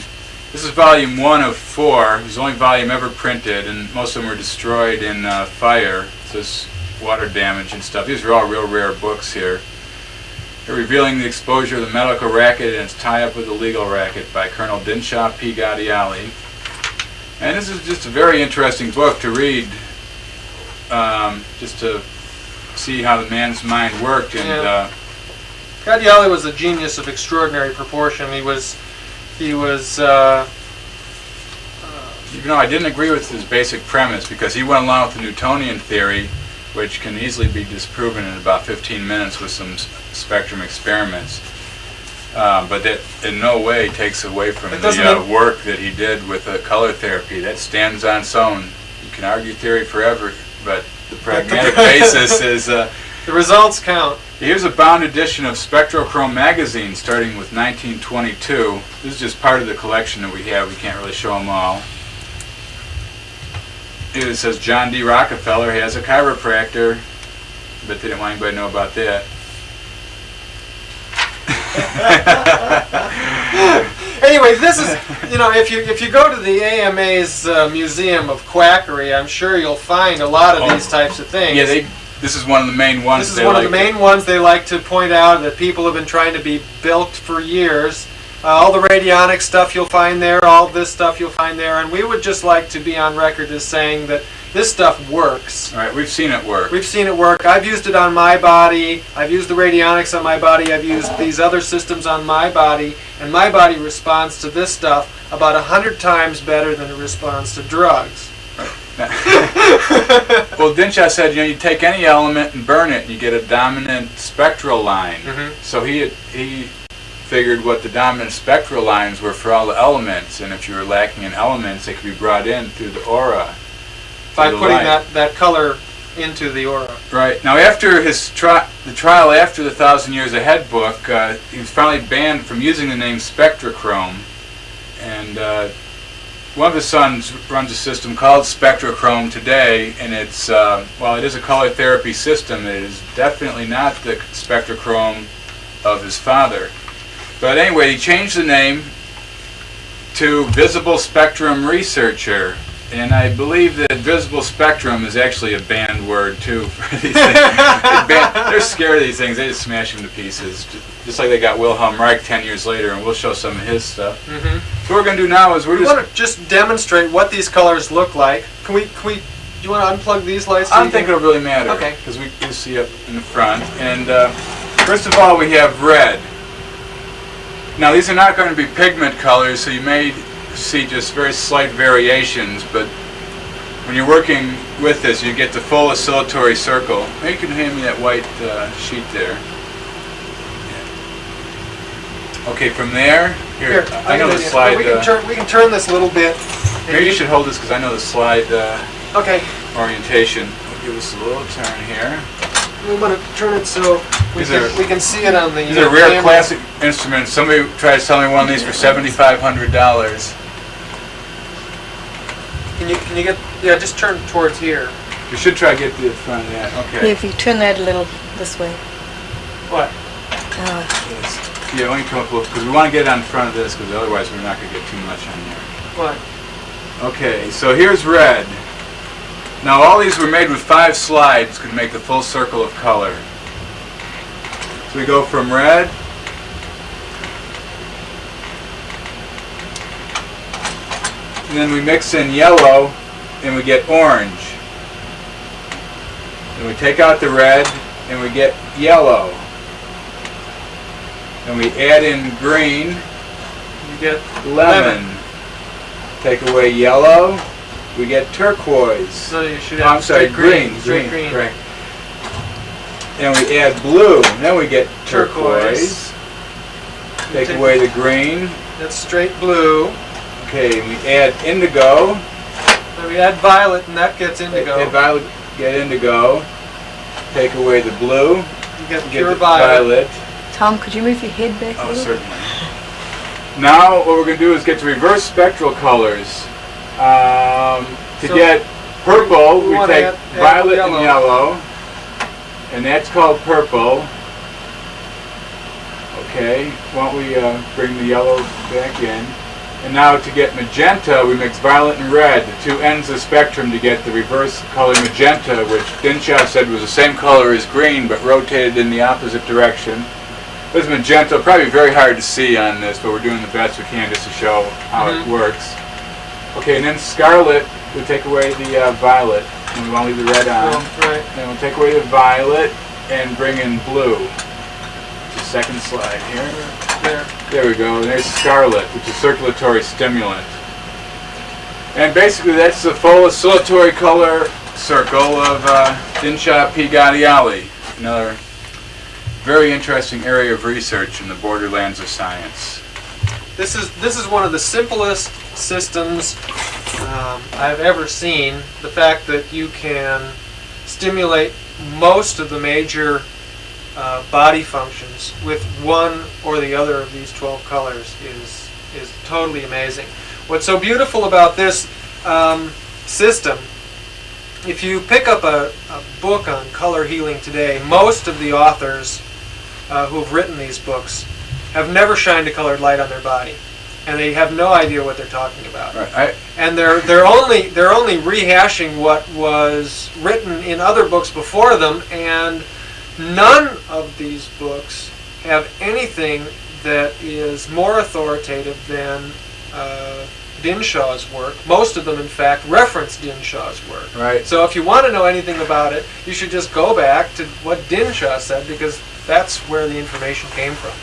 This is volume 1 of 4. It was the only volume ever printed, and most of them were destroyed in fire. So this water damage and stuff. These are all real rare books here. They're revealing the exposure of the medical racket and its tie-up with the legal racket by Colonel Dinshaw P. Gaudiali. And this is just a very interesting book to read, just to see how the man's mind worked. And Gaudiali was a genius of extraordinary proportion. He was even though I didn't agree with his basic premise, because he went along with the Newtonian theory, which can easily be disproven in about 15 minutes with some spectrum experiments. But that in no way takes away from the work that he did with color therapy. That stands on its own. You can argue theory forever, but the pragmatic basis is... the results count. Here's a bound edition of Spectrochrome magazine starting with 1922. This is just part of the collection that we have. We can't really show them all. It says John D. Rockefeller has a chiropractor, but they didn't want anybody to know about that. Anyway, this is, if you go to the AMA's Museum of Quackery, I'm sure you'll find a lot of these types of things. Yeah, this is one of the main ones. This is one of the main ones they like to point out, that people have been trying to be bilked for years. All the radionic stuff you'll find there, all this stuff you'll find there, and we would just like to be on record as saying that this stuff works. All right, we've seen it work. We've seen it work. I've used it on my body. I've used the radionics on my body. I've used these other systems on my body, and my body responds to this stuff about 100 times better than it responds to drugs. Well, Dinshaw said, you take any element and burn it, and you get a dominant spectral line. So he figured what the dominant spectral lines were for all the elements, and if you were lacking in elements, they could be brought in through the aura. By putting that color into the aura. Right. Now, after his the trial after the 1,000 Years Ahead book, he was finally banned from using the name Spectrochrome, and one of his sons runs a system called Spectrochrome today, and it's, while it is a color therapy system, it is definitely not the Spectrochrome of his father. But anyway, he changed the name to Visible Spectrum Researcher, and I believe that visible spectrum is actually a banned word too for these things. They're scared of these things. They just smash them to pieces, just like they got Wilhelm Reich 10 years later, and we'll show some of his stuff. So what we're going to do now is we want to just demonstrate what these colors look like. Do you want to unplug these lights? I don't think it'll really matter. Okay. Because we can see up in the front. And first of all, we have red. Now, these are not going to be pigment colors, so you may see just very slight variations, but when you're working with this, you get the full oscillatory circle. Maybe you can hand me that white sheet there. Yeah. Okay, from there, here I know the slide. We can turn this a little bit. Maybe you should hold this because I know the slide okay. orientation. We'll give us a little turn here. We want to turn it so we can see it on the These are rare classic instruments. Somebody tried to sell me one of these for $7,500. Can you get, just turn towards here. You should try to get to the front of that. Okay. Yeah, if you turn that a little this way. What? Yes. Yeah, when you come up because we want to get it on front of this, because otherwise we're not going to get too much on there. What? Okay, so here's red. Now all these were made with 5 slides, could make the full circle of color. So we go from red, and then we mix in yellow, and we get orange. Then we take out the red, and we get yellow. And we add in green, you get lemon. Take away yellow, we get turquoise. No, you should have I'm sorry, green. Right. And we add blue, and then we get turquoise. Take away the green. That's straight blue. Okay, we add indigo. So we add violet, and that gets indigo. Add violet, get indigo. Take away the blue. You get Get pure the violet. Tom, could you move your head back a Oh, little? certainly. Now what we're going to do is get to reverse spectral colors. To So get purple, we we wanna take add violet yellow. and yellow, and that's called purple. Okay, why don't we bring the yellow back in. And now to get magenta, we mix violet and red, the two ends of the spectrum, to get the reverse color magenta, which Dinshaw said was the same color as green, but rotated in the opposite direction. This magenta, probably very hard to see on this, but we're doing the best we can just to show how it works. Okay, and then scarlet, we take away the violet, and we want to leave the red on. Oh, right. Then we'll take away the violet and bring in blue. The second slide here. There we go. And there's scarlet, which is circulatory stimulant. And basically that's the full oscillatory color circle of Dinshaw P. Gattiali. Another very interesting area of research in the borderlands of science. This is one of the simplest systems I've ever seen. The fact that you can stimulate most of the major body functions with one or the other of these 12 colors is totally amazing. What's so beautiful about this system, if you pick up a book on color healing today, most of the authors who have written these books have never shined a colored light on their body, and they have no idea what they're talking about. Right. And they're only rehashing what was written in other books before them, and none of these books have anything that is more authoritative than Dinshaw's work. Most of them, in fact, reference Dinshaw's work. Right. So if you want to know anything about it, you should just go back to what Dinshaw said, because that's where the information came from.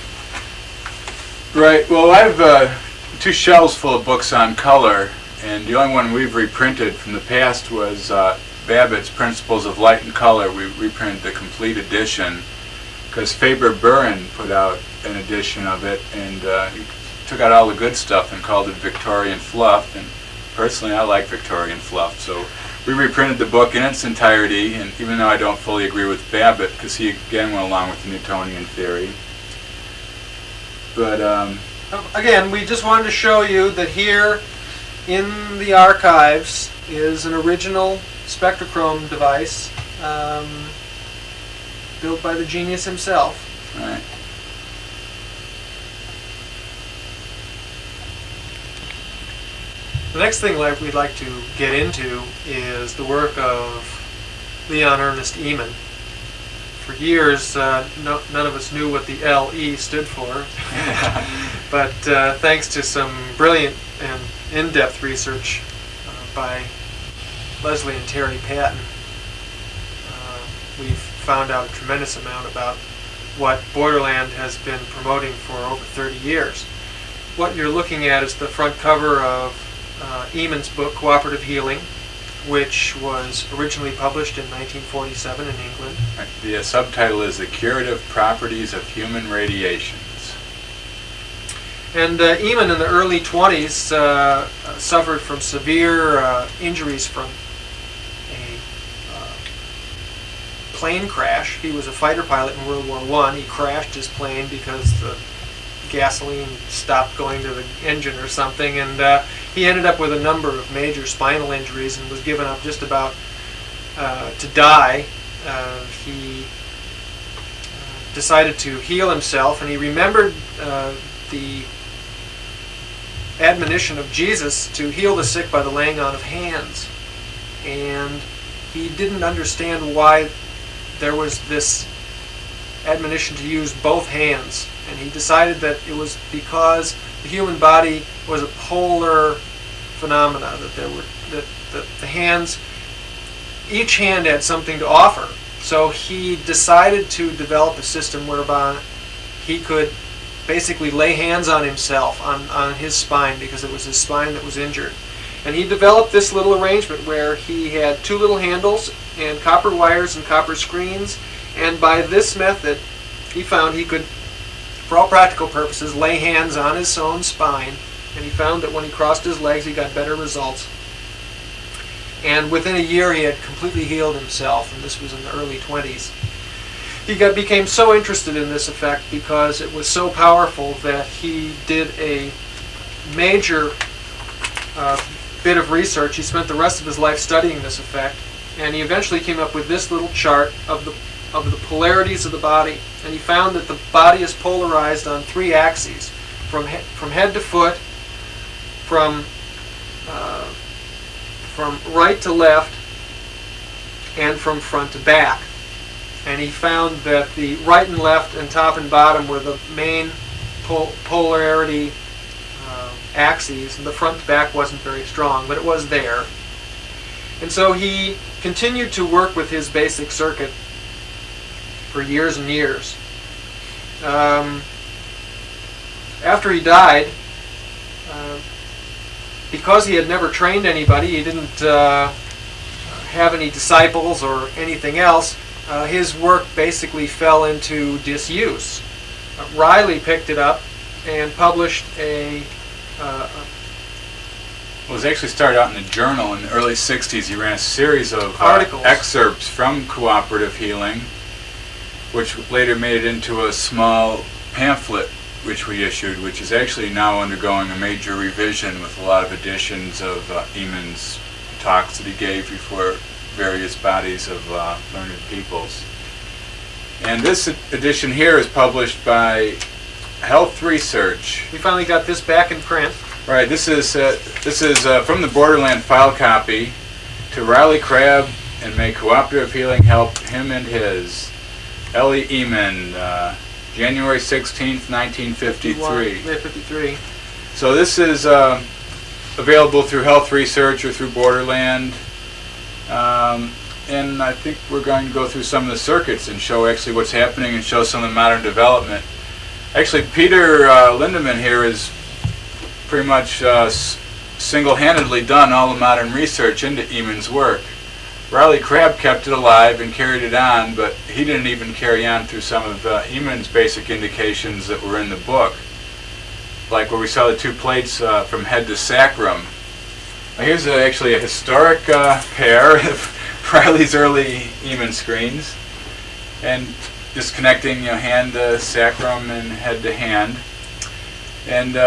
Right. Well, I have 2 shelves full of books on color, and the only one we've reprinted from the past was Babbitt's Principles of Light and Color. We reprinted the complete edition because Faber-Buren put out an edition of it, and he took out all the good stuff and called it Victorian Fluff. And personally, I like Victorian Fluff, so we reprinted the book in its entirety. And even though I don't fully agree with Babbitt, because he again went along with the Newtonian theory, but again, we just wanted to show you that here in the archives is an original spectrochrome device built by the genius himself. right. The next thing we'd like to get into is the work of Leon Ernest Ehman. For years, none of us knew what the LE stood for, but thanks to some brilliant and in-depth research by Leslie and Terry Patton, we've found out a tremendous amount about what Borderland has been promoting for over 30 years. What you're looking at is the front cover of Ehman's book, Cooperative Healing, which was originally published in 1947 in England. Right. The subtitle is The Curative Properties of Human Radiations. And Ehman in the early 20s suffered from severe injuries from a plane crash. He was a fighter pilot in World War I. He crashed his plane because the gasoline stopped going to the engine or something, and he ended up with a number of major spinal injuries and was given up just about to die. He decided to heal himself, and he remembered the admonition of Jesus to heal the sick by the laying on of hands, and he didn't understand why there was this admonition to use both hands, and he decided that it was because the human body was a polar phenomena, that the hands, each hand had something to offer. So he decided to develop a system whereby he could basically lay hands on himself, on his spine, because it was his spine that was injured. And he developed this little arrangement where he had 2 little handles and copper wires and copper screens, and by this method he found he could, for all practical purposes, lay hands on his own spine and he found that when he crossed his legs he got better results. And within a year he had completely healed himself, and this was in the early 20s. He became so interested in this effect because it was so powerful that he did a major bit of research. He spent the rest of his life studying this effect, and he eventually came up with this little chart of the polarities of the body. And he found that the body is polarized on 3 axes, from head to foot, from right to left, and from front to back. And he found that the right and left and top and bottom were the main polarity axes, and the front to back wasn't very strong, but it was there. And so he continued to work with his basic circuit for years and years. After he died, because he had never trained anybody, he didn't have any disciples or anything else, his work basically fell into disuse. Riley picked it up and published a... Well, it was actually started out in a journal in the early 60s. He ran a series of articles, excerpts from cooperative healing, which later made it into a small pamphlet which we issued, which is actually now undergoing a major revision with a lot of additions of Eamon's talks that he gave before various bodies of learned peoples. And this edition here is published by Health Research. We finally got this back in print. Right. This is from the Borderland file copy to Riley Crabb, and may cooperative healing help him and his. Ellie Eamon, January 16th, 1953. 53. So this is available through Health Research or through Borderland. And I think we're going to go through some of the circuits and show actually what's happening and show some of the modern development. Actually, Peter Lindemann here has pretty much single-handedly done all the modern research into Eamon's work. Riley Crabb kept it alive and carried it on, but he didn't even carry on through some of Eamon's basic indications that were in the book, like where we saw the 2 plates from head to sacrum. Now here's actually a historic pair of Riley's early Eamon screens, and just connecting hand to sacrum and head to hand. And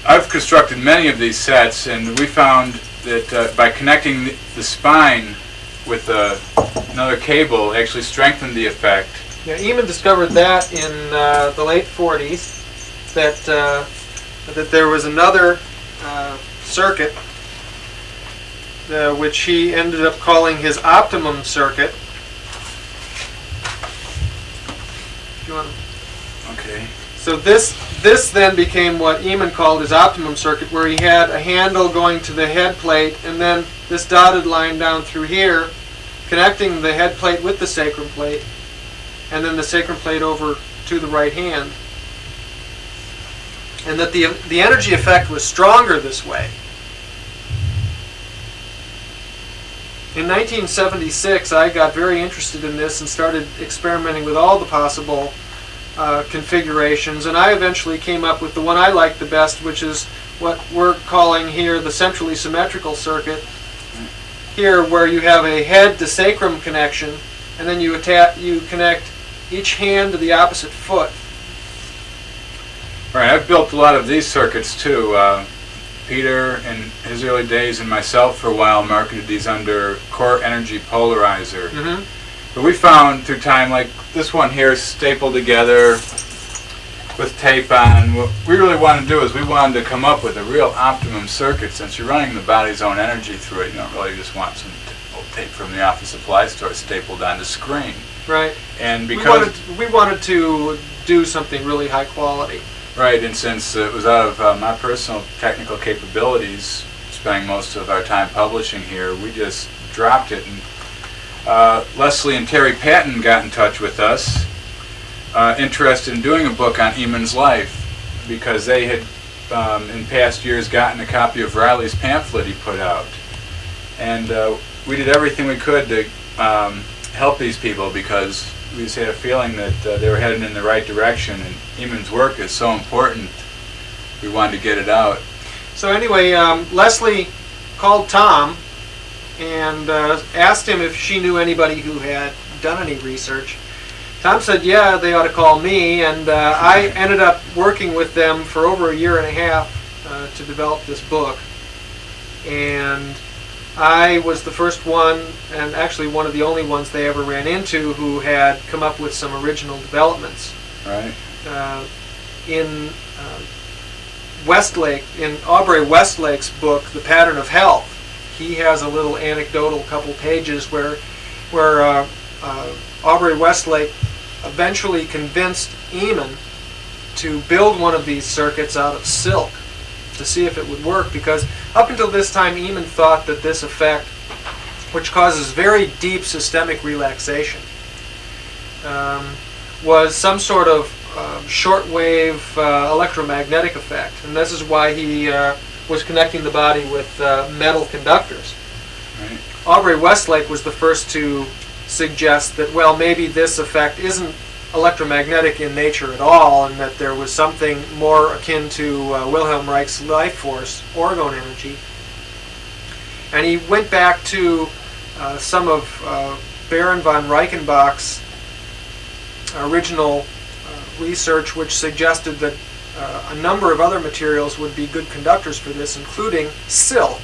I've constructed many of these sets, and we found that by connecting the spine with another cable actually strengthened the effect. Yeah, Eamon discovered that in the late 40s, that there was another circuit which he ended up calling his optimum circuit. Do you want to... Okay. So this then became what Eamon called his optimum circuit, where he had a handle going to the head plate, and then this dotted line down through here, connecting the head plate with the sacrum plate, and then the sacrum plate over to the right hand. And that the energy effect was stronger this way. In 1976, I got very interested in this and started experimenting with all the possible configurations, and I eventually came up with the one I liked the best, which is what we're calling here the centrally symmetrical circuit. Here, where you have a head to sacrum connection, and then you connect each hand to the opposite foot. Right, I've built a lot of these circuits too. Peter, in his early days, and myself for a while, marketed these under Core Energy Polarizer. Mm-hmm. But we found through time, like this one here, stapled together with tape on. What we really want to do is we wanted to come up with a real optimum circuit. Since you're running the body's own energy through it, you don't really just want some old tape from the office supply store stapled on the screen. Right. And because we wanted to do something really high quality. Right, and since it was out of my personal technical capabilities, spending most of our time publishing here, we just dropped it. And Leslie and Terry Patton got in touch with us, interested in doing a book on Eamon's life, because they had in past years gotten a copy of Riley's pamphlet he put out. And we did everything we could to help these people, because we just had a feeling that they were headed in the right direction, and Eamon's work is so important we wanted to get it out. So anyway, Leslie called Tom and asked him if she knew anybody who had done any research. Tom said, yeah, they ought to call me, and I ended up working with them for over a year and a half to develop this book. And I was the first one, and actually one of the only ones they ever ran into, who had come up with some original developments. Right. In Westlake, in Aubrey Westlake's book, The Pattern of Health, he has a little anecdotal couple pages where Aubrey Westlake eventually convinced Eamon to build one of these circuits out of silk to see if it would work, because up until this time Eamon thought that this effect, which causes very deep systemic relaxation, was some sort of shortwave electromagnetic effect, and this is why he was connecting the body with metal conductors. Right. Aubrey Westlake was the first to suggest that, well, maybe this effect isn't electromagnetic in nature at all, and that there was something more akin to Wilhelm Reich's life force, orgone energy. And he went back to some of Baron von Reichenbach's original research, which suggested that a number of other materials would be good conductors for this, including silk,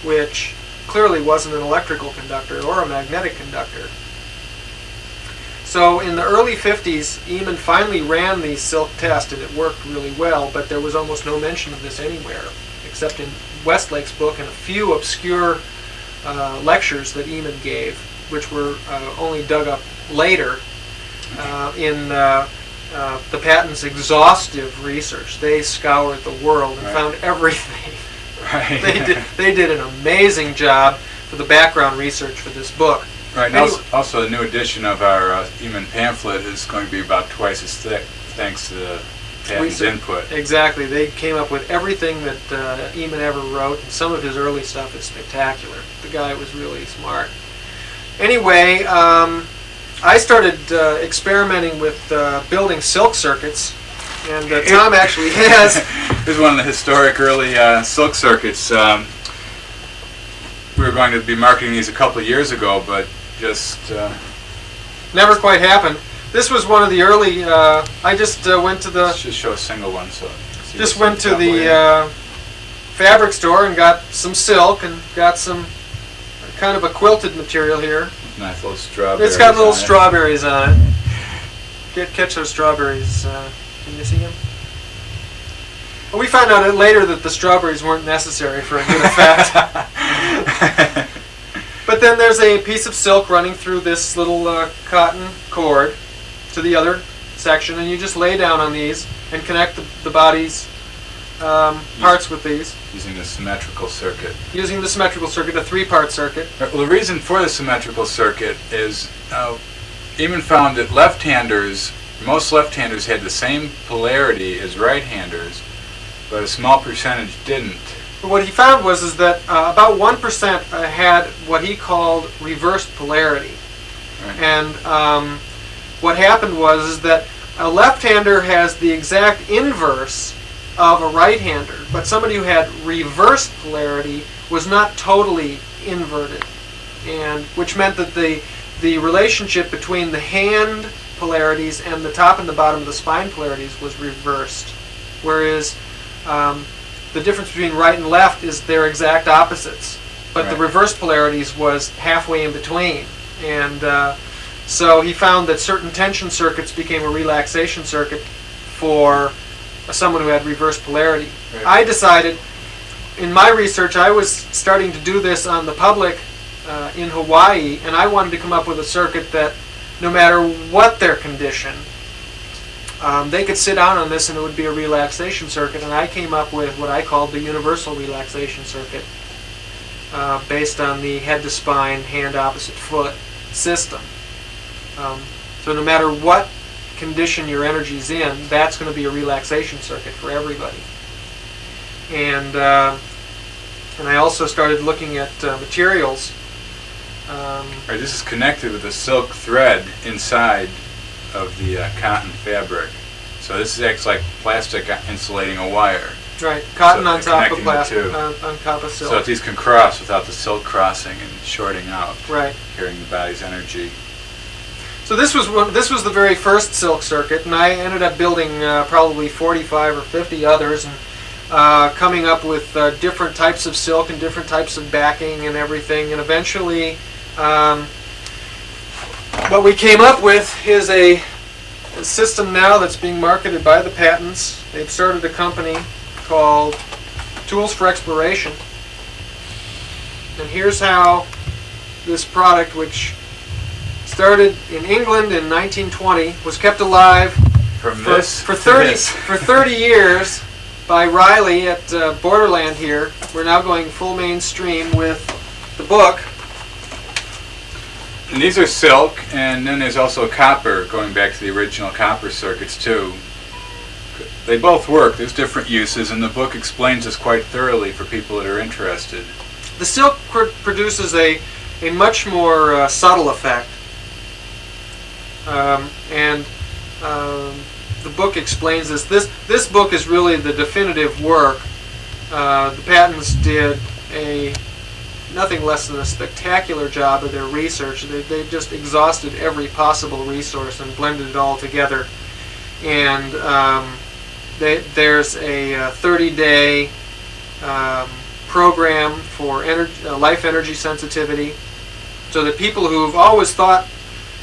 which clearly wasn't an electrical conductor or a magnetic conductor. So in the early 50s, Eamon finally ran the silk test, and it worked really well, but there was almost no mention of this anywhere, except in Westlake's book and a few obscure lectures that Eamon gave, which were only dug up later in the patent's exhaustive research. They scoured the world and found everything. Right. They did an amazing job for the background research for this book. Right. And Anyway, also, a new edition of our Eamon pamphlet is going to be about twice as thick, thanks to the patent's input. Exactly. They came up with everything that Eamon ever wrote, and some of his early stuff is spectacular. The guy was really smart. Anyway, I started experimenting with building silk circuits, and Tom actually has. This is one of the historic early silk circuits. We were going to be marketing these a couple of years ago, but just never quite happened. This was one of the early. I just went to the. Let's just show a single one, so. Just went to the fabric store and got some silk and got some kind of a quilted material here. Nice little strawberries. It's got little strawberries on it. Catch those strawberries. Can you see them? Well, we found out later that the strawberries weren't necessary for a good effect. But then there's a piece of silk running through this little cotton cord to the other section, and you just lay down on these and connect the body's parts with these. Using the symmetrical circuit. Using the symmetrical circuit, a 3-part circuit. Well, the reason for the symmetrical circuit is Eamon found that left-handers, most left-handers had the same polarity as right-handers, but a small percentage didn't. But what he found was that about 1% had what he called reversed polarity. Right. And what happened was that a left-hander has the exact inverse of a right-hander, but somebody who had reversed polarity was not totally inverted, and which meant that the relationship between the hand polarities and the top and the bottom of the spine polarities was reversed, whereas the difference between right and left is their exact opposites, but the reversed polarities was halfway in between. And so he found that certain tension circuits became a relaxation circuit for someone who had reversed polarity. Right. I decided, in my research, I was starting to do this on the public in Hawaii, and I wanted to come up with a circuit that, no matter what their condition, they could sit down on this and it would be a relaxation circuit. And I came up with what I called the universal relaxation circuit, based on the head to spine, hand opposite foot system. So no matter what condition your energy's in, that's going to be a relaxation circuit for everybody. And I also started looking at materials. Right, this is connected with a silk thread inside of the cotton fabric. So this acts like plastic insulating a wire. Right, cotton So on top of connecting the plastic, two. on top of silk. So that these can cross without the silk crossing and shorting out, Right. carrying the body's energy. So this was the very first silk circuit, and I ended up building probably 45 or 50 others, and coming up with different types of silk and different types of backing and everything. And eventually, what we came up with is a system now that's being marketed by the patents. They've started a company called Tools for Exploration. And here's how this product, which started in England in 1920, was kept alive From for, this for to 30 this. for 30 years by Riley at Borderland here. We're now going full mainstream with the book. And these are silk, and then there's also copper, going back to the original copper circuits too. They both work. There's different uses, and the book explains this quite thoroughly for people that are interested. The silk produces a much more subtle effect. And the book explains this. This book is really the definitive work. The patents did nothing less than a spectacular job of their research. They just exhausted every possible resource and blended it all together. And there's a 30-day program for life energy sensitivity, so that people who've always thought,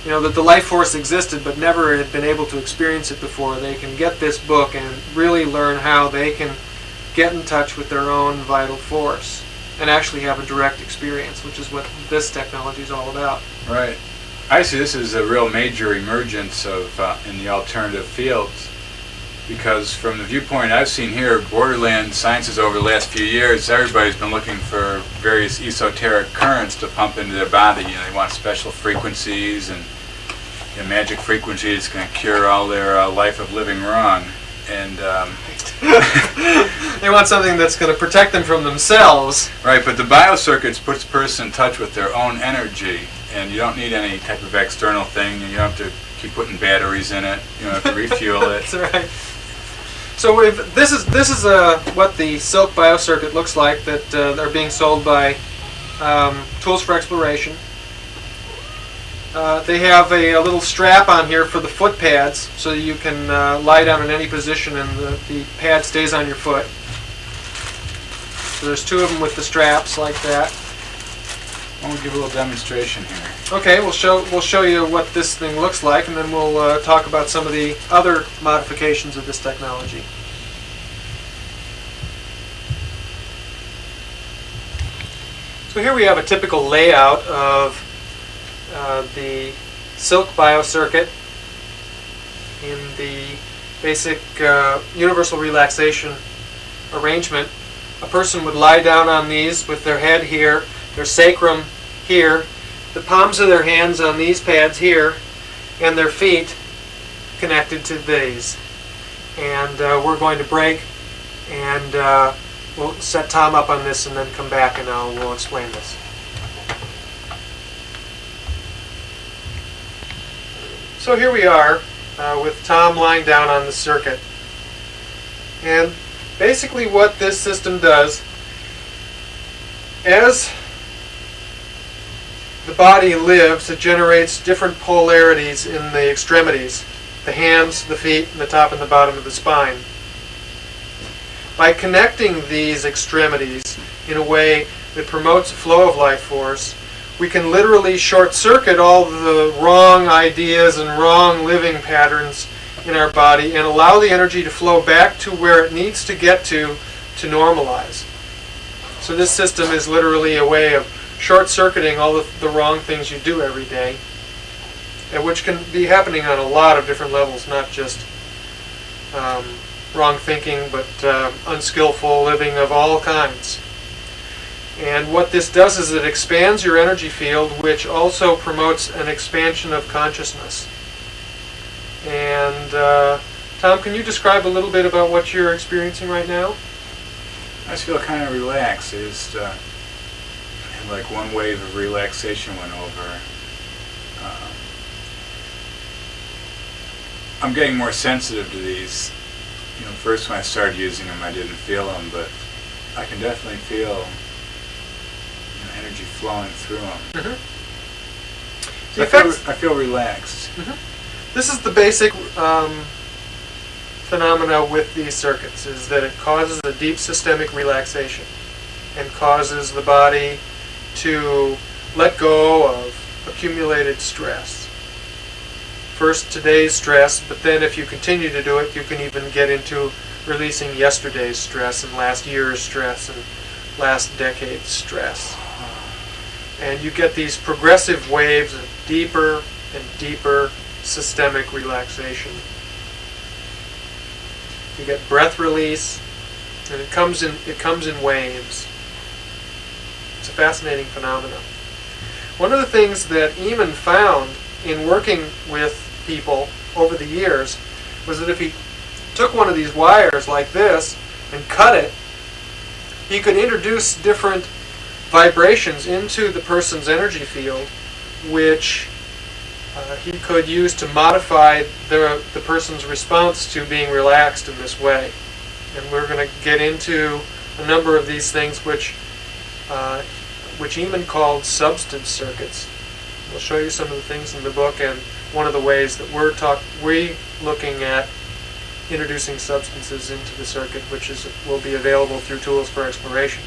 that the life force existed but never had been able to experience it before, they can get this book and really learn how they can get in touch with their own vital force and actually have a direct experience, which is what this technology is all about. Right. I see this as a real major emergence of in the alternative fields, because from the viewpoint I've seen here, Borderland sciences over the last few years, everybody's been looking for various esoteric currents to pump into their body. They want special frequencies and magic frequencies going to cure all their life of living wrong. And they want something that's going to protect them from themselves. Right, but the biocircuits puts a person in touch with their own energy, and you don't need any type of external thing. You don't have to keep putting batteries in it. You don't have to refuel it. That's right. So this is what the silk biocircuit looks like that are being sold by Tools for Exploration. They have a little strap on here for the foot pads, so that you can lie down in any position and the pad stays on your foot. So there's two of them with the straps like that. We'll give a little demonstration here. Okay, we'll show you what this thing looks like, and then we'll talk about some of the other modifications of this technology. So here we have a typical layout of the silk biocircuit in the basic universal relaxation arrangement. A person would lie down on these with their head here, their sacrum here, the palms of their hands on these pads here, and their feet connected to these. And we're going to break, and we'll set Tom up on this and then come back and we'll explain this. So here we are with Tom lying down on the circuit. And basically what this system does, as the body lives, it generates different polarities in the extremities, the hands, the feet, and the top and the bottom of the spine. By connecting these extremities in a way that promotes a flow of life force, we can literally short-circuit all the wrong ideas and wrong living patterns in our body and allow the energy to flow back to where it needs to get to normalize. So this system is literally a way of short-circuiting all the wrong things you do every day, and which can be happening on a lot of different levels, not just wrong thinking, but unskillful living of all kinds. And what this does is it expands your energy field, which also promotes an expansion of consciousness. And Tom, can you describe a little bit about what you're experiencing right now? I just feel kind of relaxed. It's like one wave of relaxation went over. I'm getting more sensitive to these. You know, first when I started using them, I didn't feel them, but I can definitely feel energy flowing through them. Mm-hmm. So I feel relaxed. Mm-hmm. This is the basic phenomena with these circuits, is that it causes a deep systemic relaxation and causes the body to let go of accumulated stress. First today's stress, but then if you continue to do it, you can even get into releasing yesterday's stress and last year's stress and last decade's stress. And you get these progressive waves of deeper and deeper systemic relaxation. You get breath release, and it comes in waves. It's a fascinating phenomenon. One of the things that Eamon found in working with people over the years was that if he took one of these wires like this and cut it, he could introduce different vibrations into the person's energy field, which he could use to modify the person's response to being relaxed in this way. And we're going to get into a number of these things which Eamon called substance circuits. We'll show you some of the things in the book, and one of the ways that we're looking at introducing substances into the circuit, which will be available through Tools for Exploration.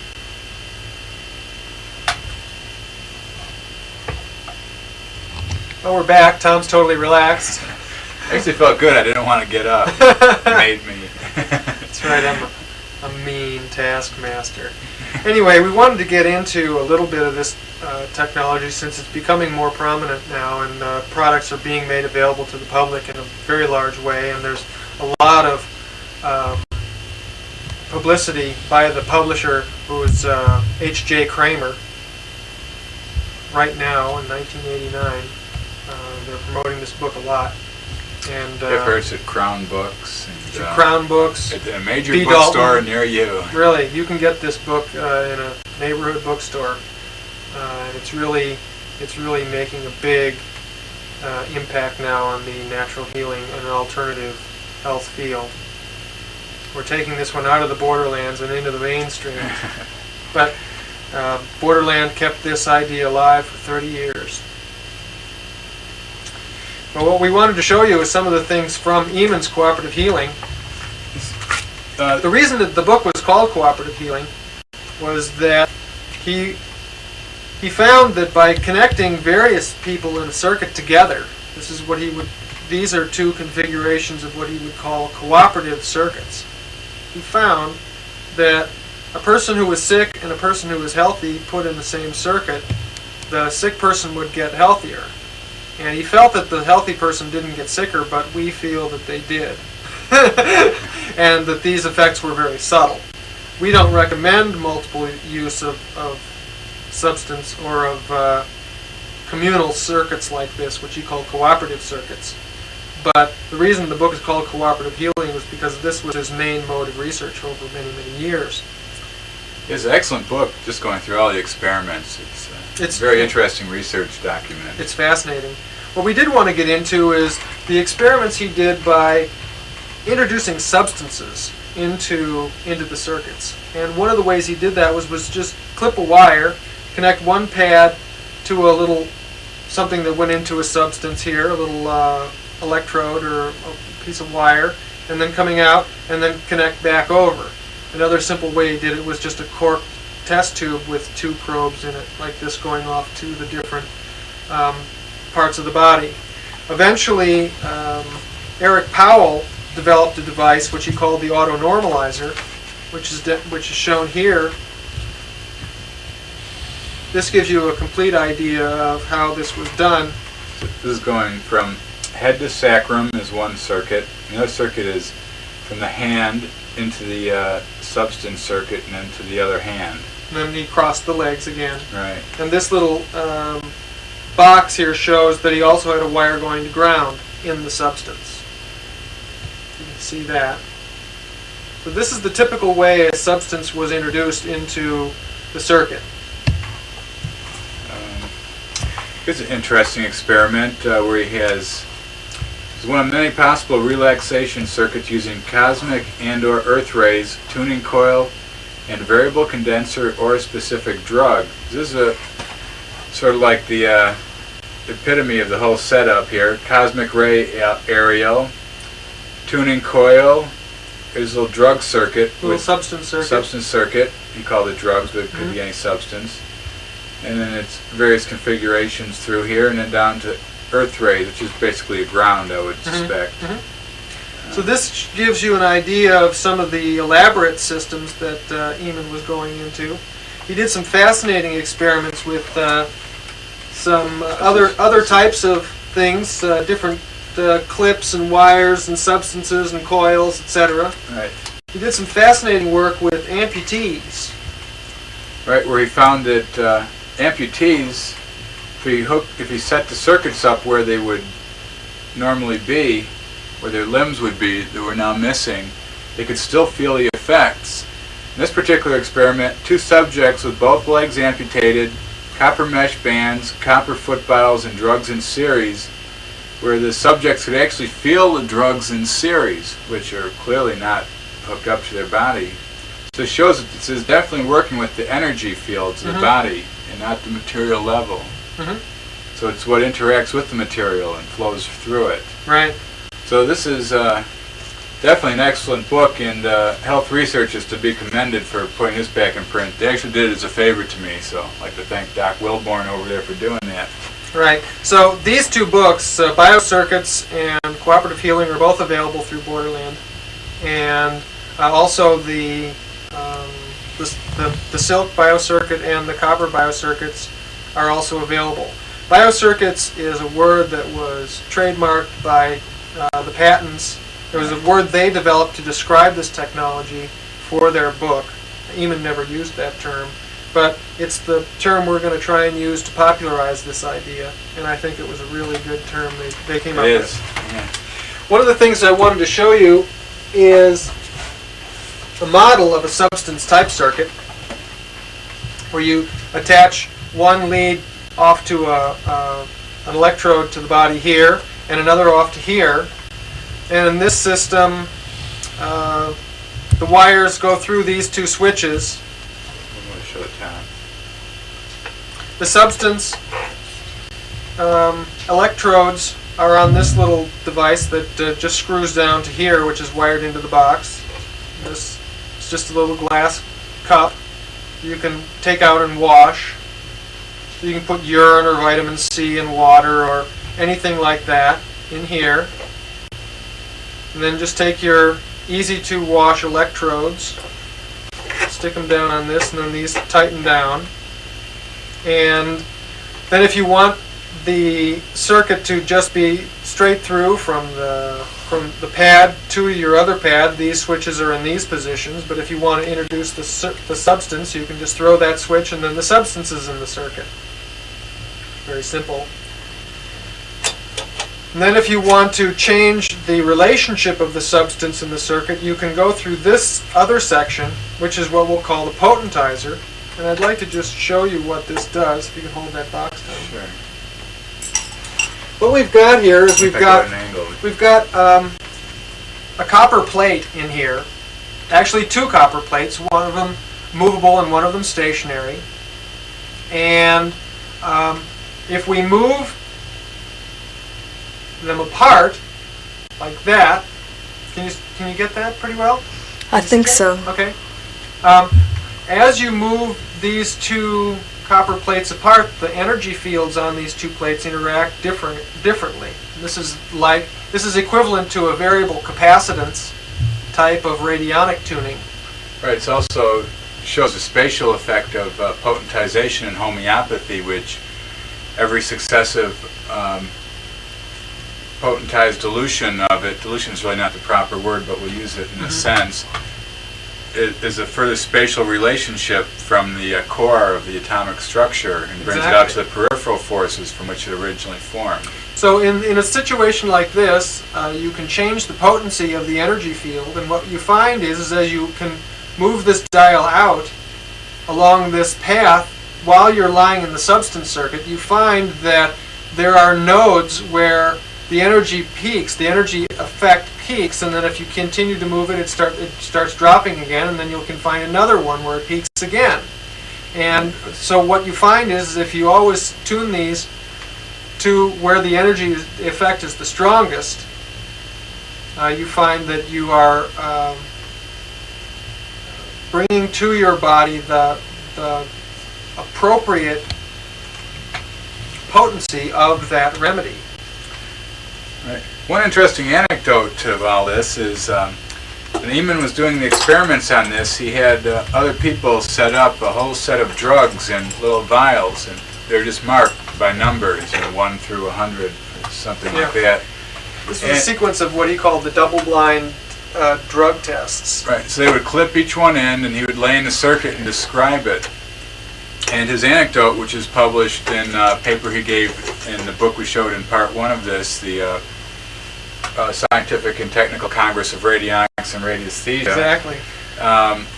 Well, we're back. Tom's totally relaxed. I actually felt good. I didn't want to get up. It made me. That's right. I'm a mean taskmaster. Anyway, we wanted to get into a little bit of this technology since it's becoming more prominent now, and products are being made available to the public in a very large way, and there's a lot of publicity by the publisher, who is H.J. Kramer. Right now, in 1989, they're promoting this book a lot. And I've heard it's at Crown Books. And, Crown Books. At a major B. bookstore Dalton. near you. Really, you can get this book in a neighborhood bookstore. And it's really making a big impact now on the natural healing and alternative health field. We're taking this one out of the borderlands and into the mainstream. But Borderland kept this idea alive for 30 years. Well, what we wanted to show you is some of the things from Eamon's Cooperative Healing. The reason that the book was called Cooperative Healing was that he found that by connecting various people in a circuit together, these are two configurations of what he would call cooperative circuits. He found that a person who was sick and a person who was healthy put in the same circuit, the sick person would get healthier. And he felt that the healthy person didn't get sicker, but we feel that they did. And that these effects were very subtle. We don't recommend multiple use of substance or of communal circuits like this, which he called cooperative circuits. But the reason the book is called Cooperative Healing was because this was his main mode of research over many, many years. It's an excellent book, just going through all the experiments. It's a very interesting research document. It's fascinating. What we did want to get into is the experiments he did by introducing substances into the circuits. And one of the ways he did that was just clip a wire, connect one pad to a little something that went into a substance here, a little electrode or a piece of wire, and then coming out, and then connect back over. Another simple way he did it was just a cork test tube with two probes in it, like this, going off to the different parts of the body. Eventually, Eric Powell developed a device which he called the auto-normalizer, which is shown here. This gives you a complete idea of how this was done. So this is going from head to sacrum is one circuit. Another circuit is from the hand into the substance circuit and then to the other hand. And then he crossed the legs again. Right. And this little box here shows that he also had a wire going to ground in the substance. You can see that. So this is the typical way a substance was introduced into the circuit. It's an interesting experiment where he has It's one of many possible relaxation circuits using cosmic and/or earth rays, tuning coil, and variable condenser or a specific drug. This is a sort of like the epitome of the whole setup here. Cosmic ray aerial, tuning coil. Here's a little drug circuit. Little substance circuit. Substance circuit. You call it drugs, but it could be any substance. And then it's various configurations through here, and then down to earth rays, which is basically a ground, I would suspect. So this gives you an idea of some of the elaborate systems that Eamon was going into. He did some fascinating experiments with some other types of things, different clips and wires and substances and coils, etc. Right. He did some fascinating work with amputees. Right, where he found that amputees, if he set the circuits up where they would normally be, where their limbs would be, that were now missing, they could still feel the effects. In this particular experiment, 2 subjects with both legs amputated, copper mesh bands, copper foot bottles, and drugs in series, where the subjects could actually feel the drugs in series, which are clearly not hooked up to their body. So it shows that this is definitely working with the energy fields of the body and not the material level. So it's what interacts with the material and flows through it. Right. So this is definitely an excellent book, and Health Research is to be commended for putting this back in print. They actually did it as a favor to me, so I'd like to thank Doc Wilborn over there for doing that. Right. So these 2 books, Biocircuits and Cooperative Healing, are both available through Borderland, and also the silk biocircuit and the copper biocircuits are also available. Biocircuits is a word that was trademarked by the patents. It was a word they developed to describe this technology for their book. Eamon never used that term, but it's the term we're going to try and use to popularize this idea, and I think it was a really good term they came up with. It is. Yeah. One of the things I wanted to show you is a model of a substance type circuit where you attach one lead off to an electrode to the body here and another off to here, and in this system the wires go through these 2 switches. I'm going to show the top. The substance electrodes are on this little device that just screws down to here, which is wired into the box. This is just a little glass cup you can take out and wash. So you can put urine or vitamin C in water or anything like that in here. And then just take your easy to wash electrodes, stick them down on this, and then these tighten down. And then if you want the circuit to just be straight through from the pad to your other pad, these switches are in these positions, but if you want to introduce the substance, you can just throw that switch and then the substance is in the circuit. Very simple. And then if you want to change the relationship of the substance in the circuit, you can go through this other section, which is what we'll call the potentizer. And I'd like to just show you what this does, if you can hold that box down. Sure. What we've got here is we've got a copper plate in here. Actually 2 copper plates, one of them movable and one of them stationary. And if we move them apart like that, can you get that pretty well? I think so. Okay. As you move these 2 copper plates apart, the energy fields on these 2 plates interact differently. This is equivalent to a variable capacitance type of radionic tuning. Right. It also shows a spatial effect of potentization in homeopathy, which every successive potentized dilution of it, dilution is really not the proper word, but we'll use it in a sense, is a further spatial relationship from the core of the atomic structure and brings it out to the peripheral forces from which it originally formed. So in a situation like this, you can change the potency of the energy field, and what you find is as you can move this dial out along this path while you're lying in the substance circuit, you find that there are nodes where the energy peaks, the energy effect peaks, and then if you continue to move it, it starts dropping again, and then you can find another one where it peaks again. And so what you find is if you always tune these to where the energy effect is the strongest, you find that you are bringing to your body the appropriate potency of that remedy. Right. One interesting anecdote of all this is when Eamon was doing the experiments on this, he had other people set up a whole set of drugs in little vials, and they're just marked by numbers, 1 through 100, or something like that. This was a sequence of what he called the double-blind drug tests. Right, so they would clip each one in, and he would lay in the circuit and describe it. And his anecdote, which is published in a paper he gave in the book we showed in part 1 of this, the Scientific and Technical Congress of Radionics and Radiesthesia. Exactly.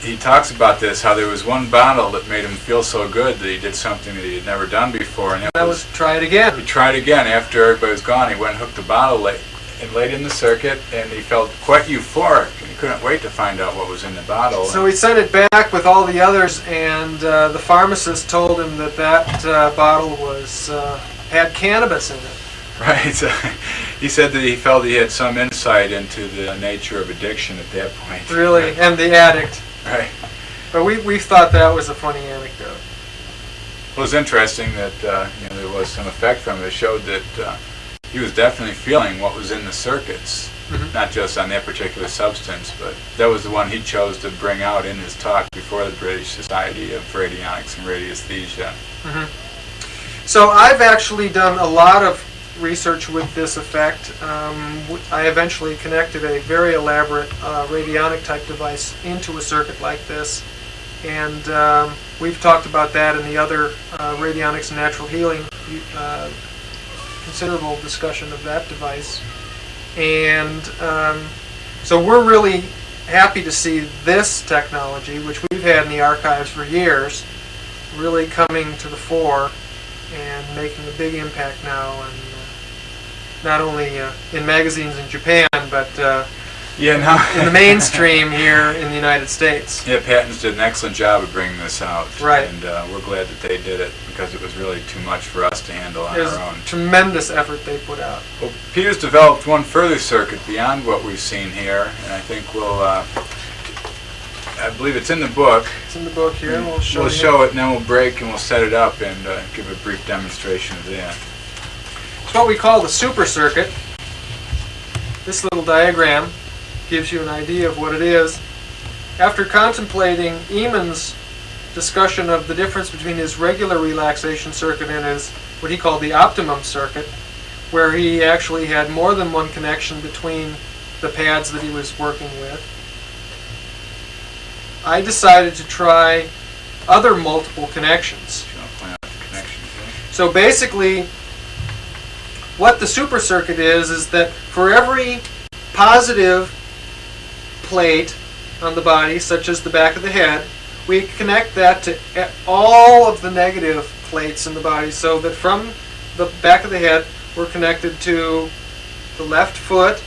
He talks about this, how there was one bottle that made him feel so good that he did something that he had never done before. And that was try it again. He tried again after everybody was gone. He went and hooked the bottle and laid in the circuit, and he felt quite euphoric. And he couldn't wait to find out what was in the bottle. So he sent it back with all the others, and the pharmacist told him that bottle was had cannabis in it. Right. He said that he felt he had some insight into the nature of addiction at that point. Really, right. And the addict. Right. But we thought that was a funny anecdote. Well, it was interesting that there was some effect from it. It showed that he was definitely feeling what was in the circuits, not just on that particular substance, but that was the one he chose to bring out in his talk before the British Society of Radionics and Radiesthesia. So I've actually done a lot of research with this effect. I eventually connected a very elaborate radionic type device into a circuit like this, and we've talked about that in the other radionics and natural healing, considerable discussion of that device. And so we're really happy to see this technology, which we've had in the archives for years, really coming to the fore and making a big impact now, and not only in magazines in Japan, but in the mainstream here in the United States. Yeah, Patents did an excellent job of bringing this out. Right. And we're glad that they did it, because it was really too much for us to handle on There's our own. Tremendous effort they put out. Well, Peter's developed one further circuit beyond what we've seen here, and I think we'll, I believe it's in the book. It's in the book here, and we'll show it, and then we'll break and we'll set it up and give a brief demonstration of that. It's what we call the super circuit. This little diagram gives you an idea of what it is. After contemplating Eamon's discussion of the difference between his regular relaxation circuit and his, what he called the optimum circuit, where he actually had more than one connection between the pads that he was working with, I decided to try other multiple connections. So basically, what the super circuit is that for every positive plate on the body, such as the back of the head, we connect that to all of the negative plates in the body, so that from the back of the head, we're connected to the left foot,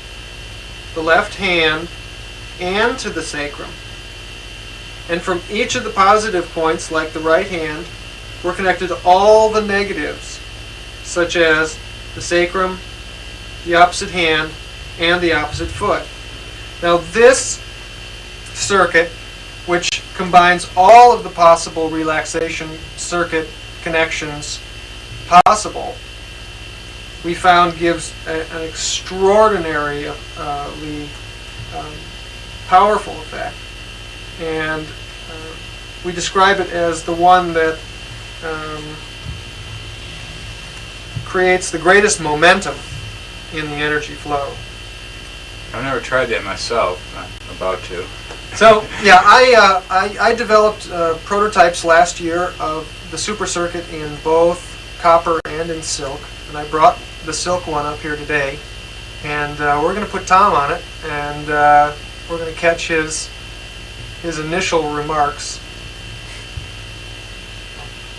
the left hand, and to the sacrum. And from each of the positive points, like the right hand, we're connected to all the negatives, such as the sacrum, the opposite hand, and the opposite foot. Now this circuit, which combines all of the possible relaxation circuit connections possible, we found gives an extraordinarily powerful effect. And we describe it as the one that creates the greatest momentum in the energy flow. I've never tried that myself. I'm about to. So yeah, I developed prototypes last year of the super circuit in both copper and in silk, and I brought the silk one up here today, and we're going to put Tom on it, and we're going to catch his initial remarks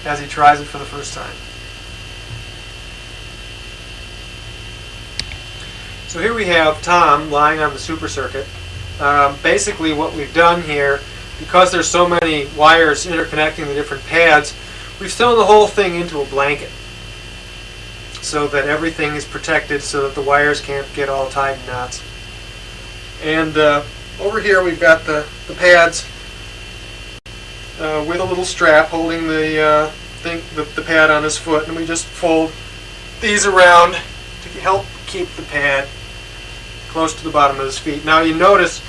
as he tries it for the first time. So here we have Tom lying on the super circuit. Basically what we've done here, because there's so many wires interconnecting the different pads, we've sewn the whole thing into a blanket so that everything is protected, so that the wires can't get all tied in knots. And over here we've got the pads with a little strap holding the pad on his foot, and we just fold these around to help keep the pad close to the bottom of his feet. Now you notice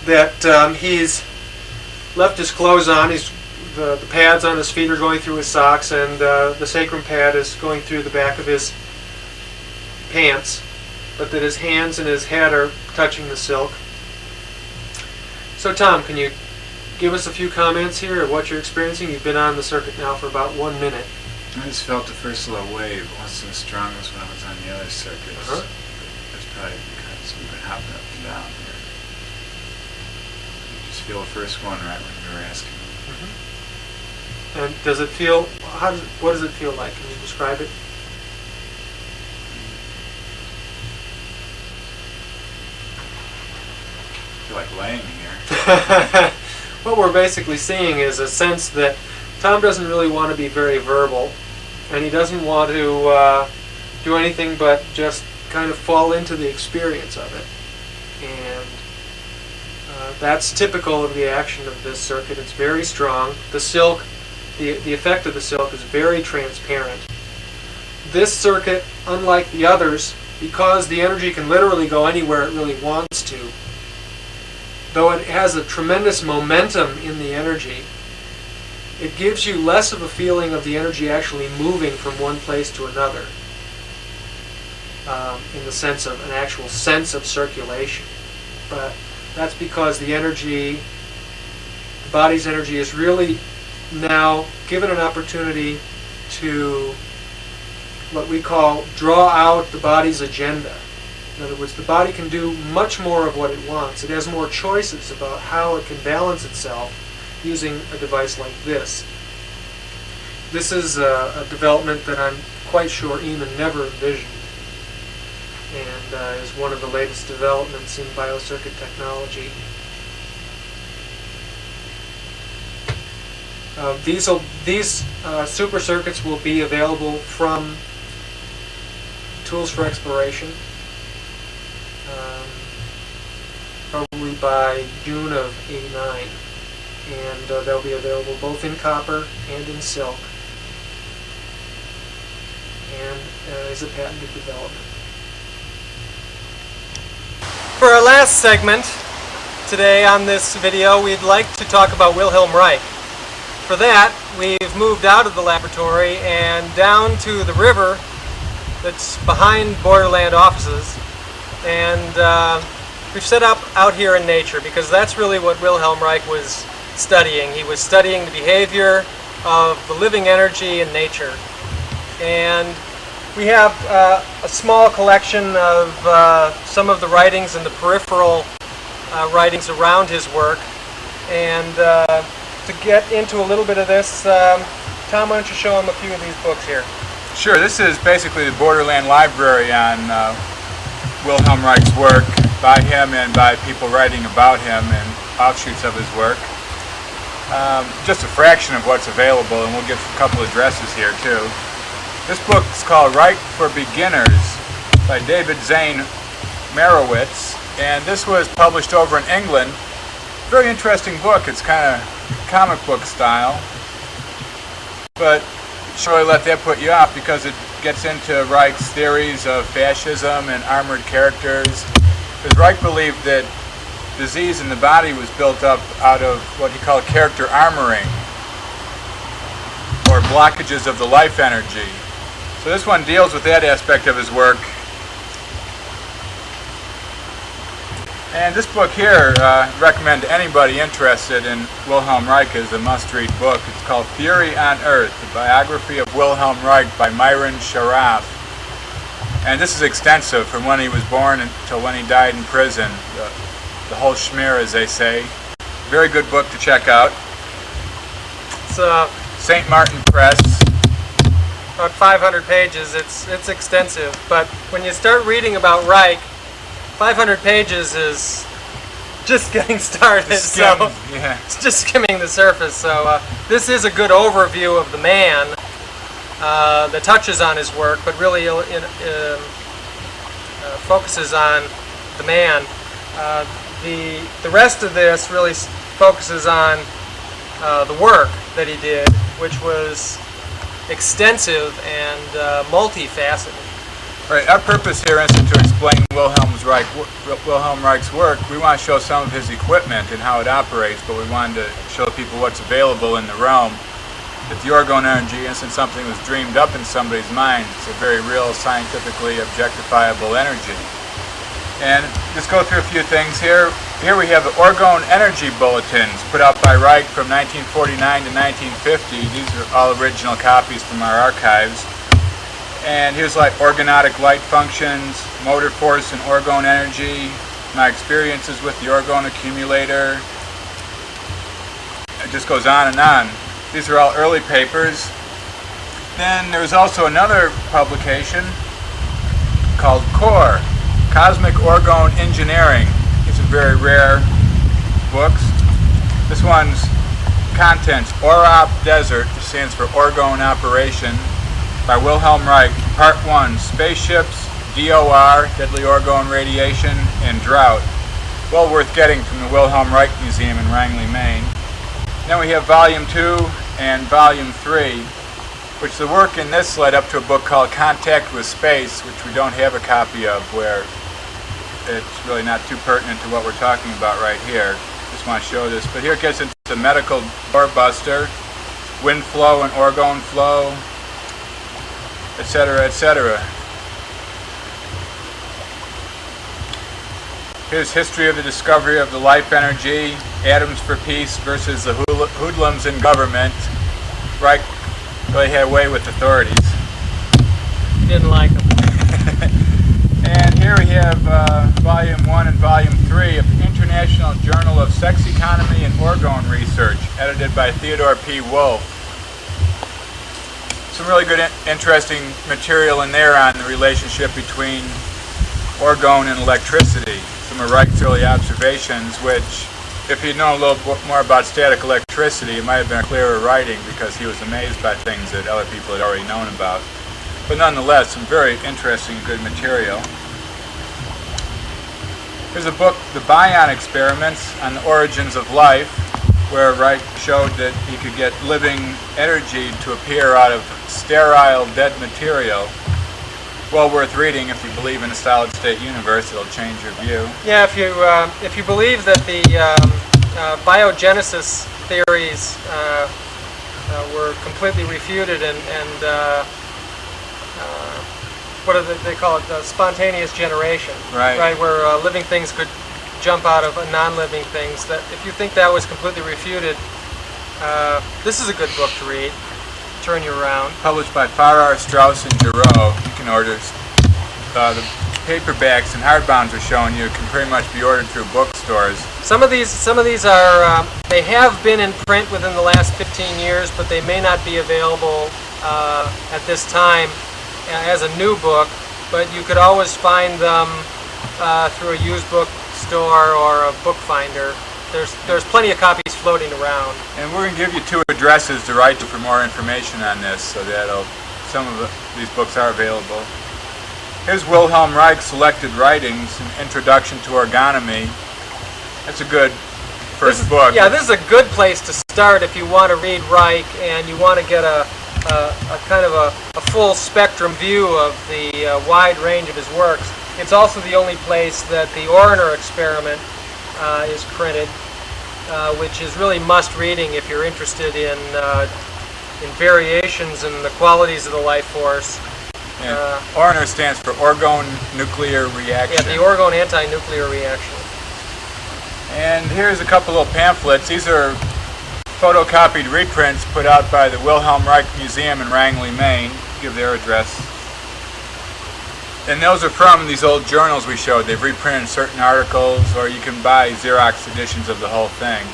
that he's left his clothes on. The pads on his feet are going through his socks, and the sacrum pad is going through the back of his pants, but that his hands and his head are touching the silk. So Tom, can you give us a few comments here of what you're experiencing? You've been on the circuit now for about 1 minute. I just felt the first little wave. It wasn't as strong as when I was on the other circuits. It's probably because we've been hopping up and down here. You just feel the first one right when you were asking me. And does it feel, what does it feel like? Can you describe it? I feel like laying here. What we're basically seeing is a sense that Tom doesn't really want to be very verbal, and he doesn't want to do anything but just kind of fall into the experience of it. And that's typical of the action of this circuit. It's very strong. The silk, the effect of the silk is very transparent. This circuit, unlike the others, because the energy can literally go anywhere it really wants to, though it has a tremendous momentum in the energy, it gives you less of a feeling of the energy actually moving from one place to another, in the sense of an actual sense of circulation. But that's because the energy, the body's energy, is really now given an opportunity to what we call draw out the body's agenda. In other words, the body can do much more of what it wants. It has more choices about how it can balance itself using a device like this. This is a development that I'm quite sure Eamon never envisioned, and is one of the latest developments in biocircuit technology. These super circuits will be available from Tools for Exploration probably by June of '89, and they'll be available both in copper and in silk, and is a patented development. For our last segment today on this video, we'd like to talk about Wilhelm Reich. For that, we've moved out of the laboratory and down to the river that's behind Borderland offices, and we've set up out here in nature because that's really what Wilhelm Reich was studying. He was studying the behavior of the living energy in nature. And we have a small collection of some of the writings and the peripheral writings around his work. And to get into a little bit of this, Tom, why don't you show him a few of these books here? Sure, this is basically the Borderland library on Wilhelm Reich's work, by him and by people writing about him and offshoots of his work. Just a fraction of what's available, and we'll give a couple addresses here too. This book is called Reich for Beginners by David Zane Marowitz, and this was published over in England. Very interesting book. It's kind of comic book style, but surely let that put you off because it gets into Reich's theories of fascism and armored characters. Because Reich believed that disease in the body was built up out of what he called character armoring, or blockages of the life energy. So this one deals with that aspect of his work. And this book here, I recommend to anybody interested in Wilhelm Reich as a must-read book. It's called Fury on Earth, the biography of Wilhelm Reich by Myron Sharaf. And this is extensive, from when he was born until when he died in prison. The whole schmear, as they say. Very good book to check out. It's St. Martin Press. About 500 pages. It's extensive, but when you start reading about Reich, 500 pages is just getting started, Yeah. it's just skimming the surface. So this is a good overview of the man that touches on his work, but really focuses on the man. The rest of this really focuses on the work that he did, which was extensive and multifaceted. Right. Our purpose here isn't to explain Wilhelm Reich's work. We want to show some of his equipment and how it operates, but we wanted to show people what's available in the realm. That the orgone energy isn't something that was dreamed up in somebody's mind. It's a very real, scientifically objectifiable energy. And let's go through a few things here. Here we have the orgone energy bulletins put out by Reich from 1949 to 1950. These are all original copies from our archives. And here's like organotic light functions, motor force and orgone energy, my experiences with the orgone accumulator. It just goes on and on. These are all early papers. Then there was also another publication called CORE, Cosmic Orgone Engineering. These are very rare books. This one's contents, OROP Desert, which stands for Orgone Operation, by Wilhelm Reich. Part 1, Spaceships, DOR, Deadly Orgone Radiation, and Drought. Well worth getting from the Wilhelm Reich Museum in Rangeley, Maine. Then we have Volume 2 and Volume 3, which the work in this led up to a book called Contact with Space, which we don't have a copy of, where it's really not too pertinent to what we're talking about right here. Just want to show this. But here it gets into the medical doorbuster, wind flow and orgone flow, etc., etc. Here's history of the discovery of the life energy, atoms for peace versus the hoodlums in government. Reich really had way with authorities. Didn't like them. And here we have Volume 1 and Volume 3 of the International Journal of Sex Economy and Orgone Research, edited by Theodore P. Wolff. Some really good, interesting material in there on the relationship between orgone and electricity. Some of Reich's early observations, which, if he'd known a little bit more about static electricity, it might have been a clearer writing because he was amazed by things that other people had already known about. But nonetheless, some very interesting and good material. Here's a book, The Bion Experiments on the Origins of Life, where Reich showed that he could get living energy to appear out of sterile, dead material. Well worth reading if you believe in a solid-state universe. It'll change your view. Yeah, if you believe that the biogenesis theories were completely refuted and what do they call it? Spontaneous generation. Right. Where living things could jump out of non-living things. That if you think that was completely refuted, this is a good book to read. Turn you around. Published by Farrar, Straus, and Giroux. You can order the paperbacks and hardbounds are showing you. It can pretty much be ordered through bookstores. Some of these are they have been in print within the last 15 years, but they may not be available at this time as a new book. But you could always find them through a used book store or a book finder. There's plenty of copies floating around. And we're going to give you 2 addresses to write to for more information on this, so that some of these books are available. Here's Wilhelm Reich Selected Writings, An Introduction to Orgonomy. That's a good first book. Yeah, this is a good place to start if you want to read Reich and you want to get a kind of a full spectrum view of the wide range of his works. It's also the only place that the Orner experiment is printed, which is really must reading if you're interested in variations in the qualities of the life force. And Orner stands for orgone nuclear reaction. Yeah, the orgone anti-nuclear reaction. And here's a couple little pamphlets. These are photocopied reprints put out by the Wilhelm Reich Museum in Rangeley, Maine. Give their address. And those are from these old journals we showed. They've reprinted certain articles, or you can buy Xerox editions of the whole thing.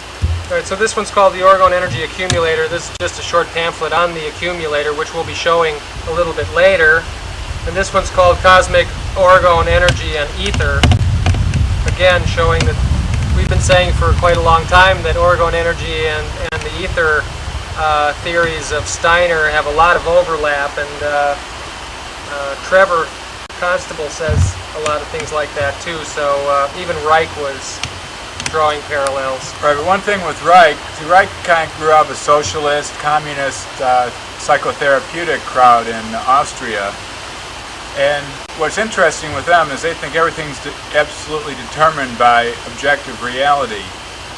All right, so this one's called the Orgone Energy Accumulator. This is just a short pamphlet on the accumulator, which we'll be showing a little bit later. And this one's called Cosmic Orgone Energy and Ether. again showing that we've been saying for quite a long time that orgone energy and the ether theories of Steiner have a lot of overlap, and Trevor Constable says a lot of things like that too, so even Reich was drawing parallels. Right, but one thing with Reich, see, Reich kind of grew up a socialist, communist, psychotherapeutic crowd in Austria, and what's interesting with them is they think everything's absolutely determined by objective reality,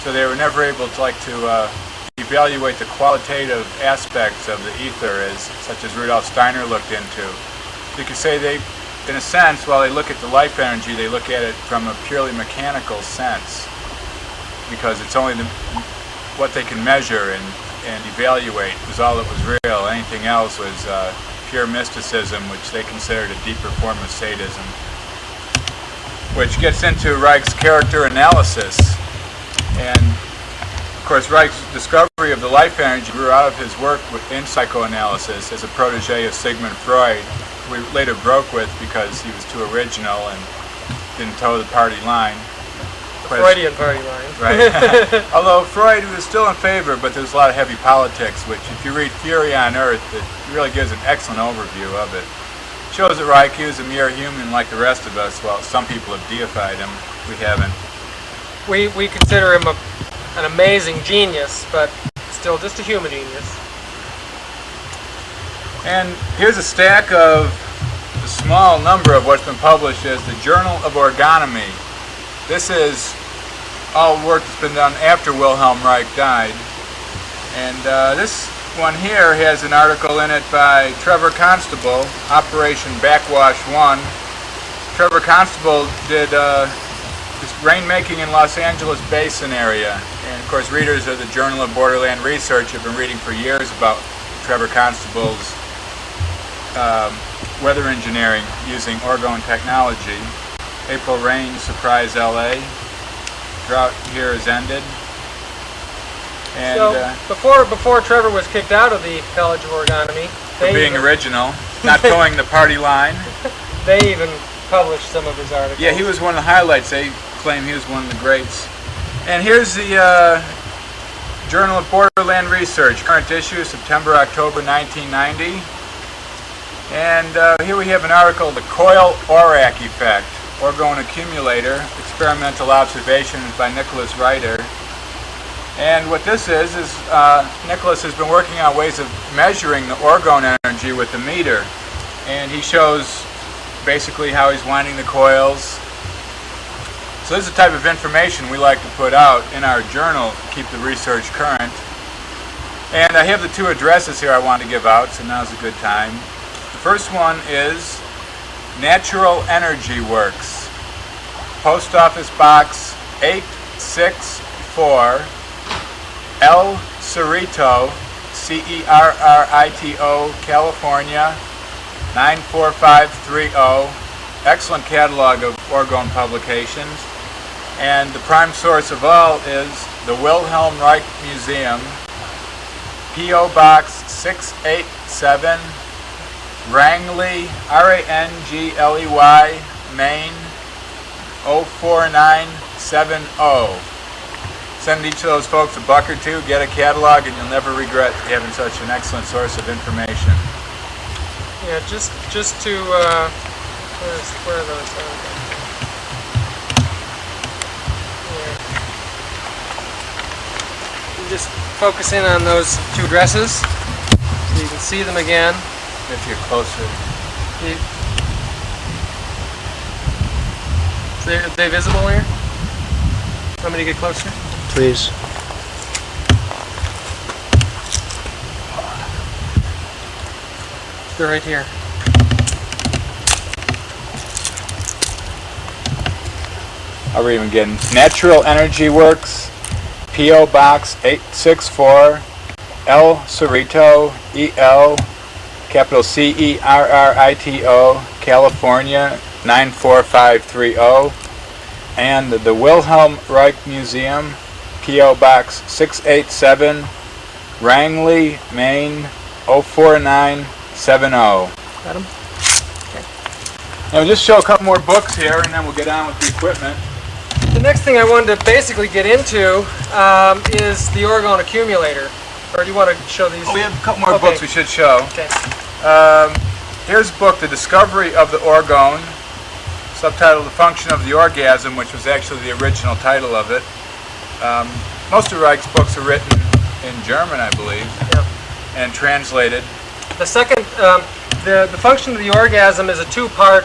so they were never able to evaluate the qualitative aspects of the ether, such as Rudolf Steiner looked into. You could say they, in a sense, while they look at the life energy, they look at it from a purely mechanical sense, because it's only what they can measure and evaluate was all that was real. Anything else was pure mysticism, which they considered a deeper form of sadism, which gets into Reich's character analysis. And of course, Reich's discovery of the life energy grew out of his work in psychoanalysis as a protege of Sigmund Freud, who we later broke with because he was too original and didn't toe the party line. The Freudian party line. Right. Although Freud was still in favor, but there's a lot of heavy politics, which if you read Fury on Earth, it really gives an excellent overview of it. Shows that Reich, he was a mere human like the rest of us. Well, some people have deified him. We haven't. We consider him an amazing genius, but still just a human genius. And here's a stack of a small number of what's been published as the Journal of Orgonomy. This is all work that's been done after Wilhelm Reich died. And this one here has an article in it by Trevor Constable, Operation Backwash 1. Trevor Constable did this rainmaking in Los Angeles Basin area. And of course, readers of the Journal of Borderland Research have been reading for years about Trevor Constable's weather engineering using orgone technology. April rains surprise LA. Drought here is ended. And so before Trevor was kicked out of the College of Orgonomy, for being original, not towing the party line. They even published some of his articles. Yeah, he was one of the highlights. They claim he was one of the greats. And here's the Journal of Borderland Research, current issue, September-October 1990. And here we have an article, The Coyle-Aurak Effect, Orgone Accumulator, Experimental Observations by Nicholas Reiter. And what this is Nicholas has been working on ways of measuring the orgone energy with the meter. And he shows basically how he's winding the coils. So this is the type of information we like to put out in our journal to keep the research current. And I have the two addresses here I want to give out, so now's a good time. The first one is Natural Energy Works, Post Office Box 864, El Cerrito, Cerrito, California 94530. Excellent catalog of orgone publications. And the prime source of all is the Wilhelm Reich Museum, P.O. Box 687, Rangley, R-A-N-G-L-E-Y, Maine 04970. Send each of those folks a buck or two, get a catalog, and you'll never regret having such an excellent source of information. Yeah, just to where are those? Yeah. Just focus in on those two addresses so you can see them again. If you're closer. Are they visible here? Want me to get closer? Please. They're right here. I'll read them again. Natural Energy Works, P.O. Box 864, El Cerrito, E-L, capital C-E-R-R-I-T-O, California 94530. And the Wilhelm Reich Museum, P.O. Box 687, Rangley, Maine 04970. Got them? Okay. Now we'll just show a couple more books here and then we'll get on with the equipment. The next thing I wanted to basically get into is the orgone accumulator. Or do you want to show these? Oh, we have a couple more books we should show. Okay. Here's a book, The Discovery of the Orgone, subtitled The Function of the Orgasm, which was actually the original title of it. Most of Reich's books are written in German, I believe, and translated. The second, the Function of the Orgasm is a two-part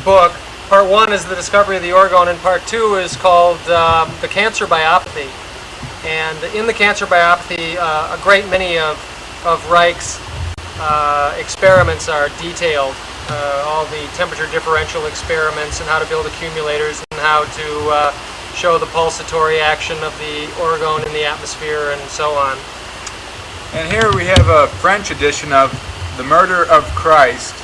book. Part one is The Discovery of the Orgone, and part two is called The Cancer Biopathy. And in the cancer biopathy, a great many of Reich's experiments are detailed. All the temperature differential experiments and how to build accumulators and how to show the pulsatory action of the orgone in the atmosphere and so on. And here we have a French edition of The Murder of Christ.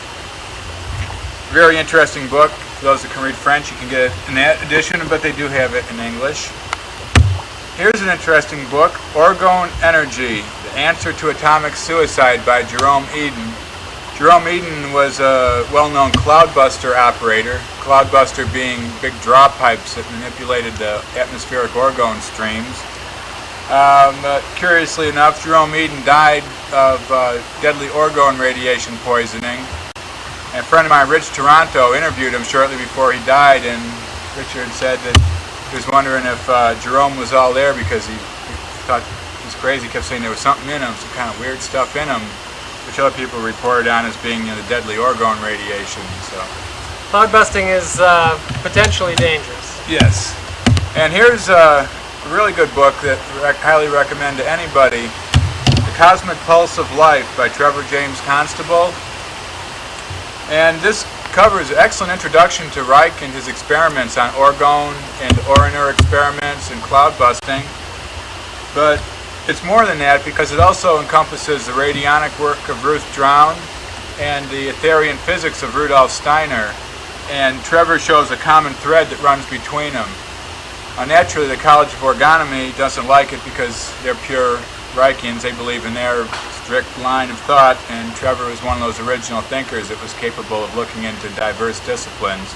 Very interesting book. For those that can read French, you can get it in that edition, but they do have it in English. Here's an interesting book, Orgone Energy, The Answer to Atomic Suicide by Jerome Eden. Jerome Eden was a well-known cloudbuster operator, cloudbuster being big draw pipes that manipulated the atmospheric orgone streams. Curiously enough, Jerome Eden died of deadly orgone radiation poisoning. And a friend of mine, Rich Toronto, interviewed him shortly before he died, and Richard said that he was wondering if Jerome was all there because he thought he was crazy. He kept saying there was something in him, some kind of weird stuff in him, which other people reported on as being the deadly orgone radiation. So, Cloud busting is potentially dangerous. Yes. And here's a really good book that I highly recommend to anybody, The Cosmic Pulse of Life by Trevor James Constable. And this covers an excellent introduction to Reich and his experiments on orgone and Oriner experiments and cloud busting. But it's more than that because it also encompasses the radionic work of Ruth Drown and the Ethereal physics of Rudolf Steiner. And Trevor shows a common thread that runs between them. Naturally, the College of Orgonomy doesn't like it because they're pure Reichians. They believe in their strict line of thought, and Trevor was one of those original thinkers that was capable of looking into diverse disciplines.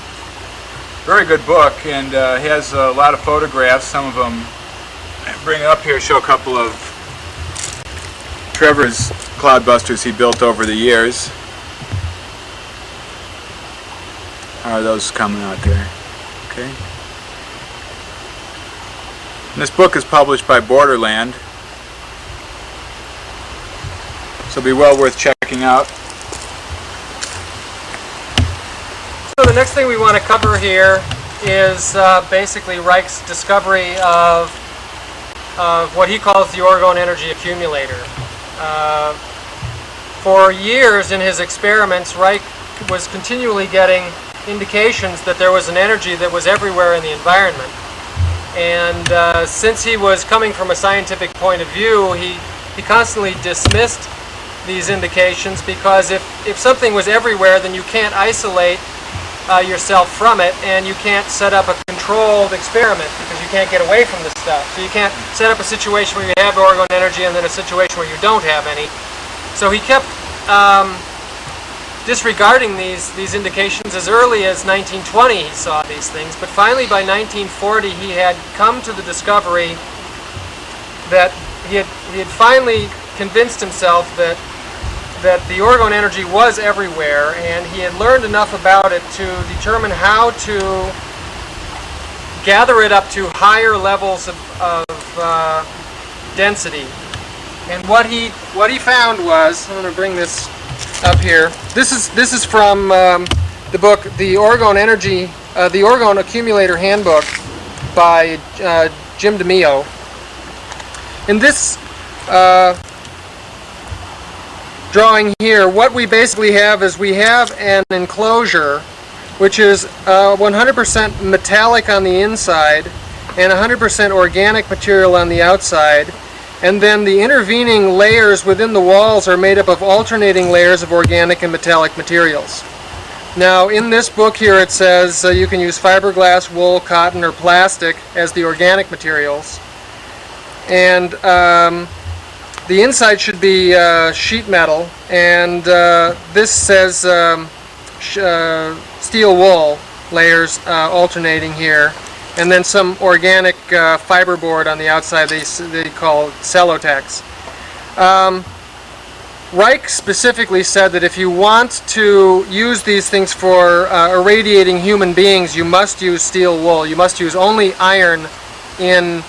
Very good book, and has a lot of photographs. Some of them I bring up here, show a couple of Trevor's cloudbusters he built over the years. How are those coming out there? Okay. And this book is published by Borderland, so it'll be well worth checking out. So the next thing we want to cover here is basically Reich's discovery of what he calls the orgone energy accumulator. For years in his experiments, Reich was continually getting indications that there was an energy that was everywhere in the environment. And since he was coming from a scientific point of view, he constantly dismissed these indications because if something was everywhere, then you can't isolate yourself from it, and you can't set up a controlled experiment because you can't get away from this stuff. So you can't set up a situation where you have orgone energy and then a situation where you don't have any. So he kept disregarding these indications. As early as 1920 he saw these things, but finally by 1940 he had come to the discovery that he had finally convinced himself that the orgone energy was everywhere, and he had learned enough about it to determine how to gather it up to higher levels of density. And what he found was, I'm going to bring this up here. This is from the book The Orgone Energy, the Orgone Accumulator Handbook by Jim DeMeo. In this drawing here, what we basically have is we have an enclosure which is 100% metallic on the inside and 100% organic material on the outside, and then the intervening layers within the walls are made up of alternating layers of organic and metallic materials. Now in this book here it says you can use fiberglass, wool, cotton, or plastic as the organic materials, and the inside should be sheet metal, and this says steel wool layers alternating here, and then some organic fiberboard on the outside they call Celotex. Reich specifically said that if you want to use these things for irradiating human beings, you must use steel wool. You must use only iron in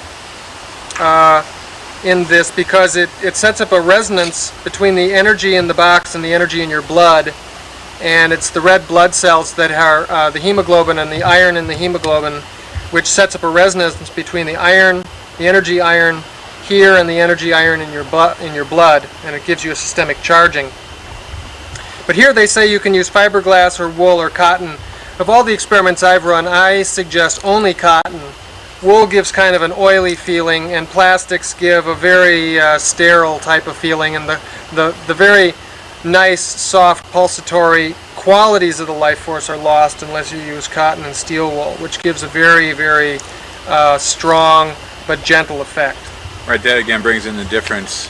this, because it sets up a resonance between the energy in the box and the energy in your blood, and it's the red blood cells that are the hemoglobin and the iron in the hemoglobin, which sets up a resonance between the iron, the energy iron here, and the energy iron in your blood, and it gives you a systemic charging. But here they say you can use fiberglass or wool or cotton. Of all the experiments I've run, I suggest only cotton. Wool gives kind of an oily feeling, and plastics give a very sterile type of feeling, and the very nice, soft, pulsatory qualities of the life force are lost unless you use cotton and steel wool, which gives a very, very strong but gentle effect. Right, that again brings in the difference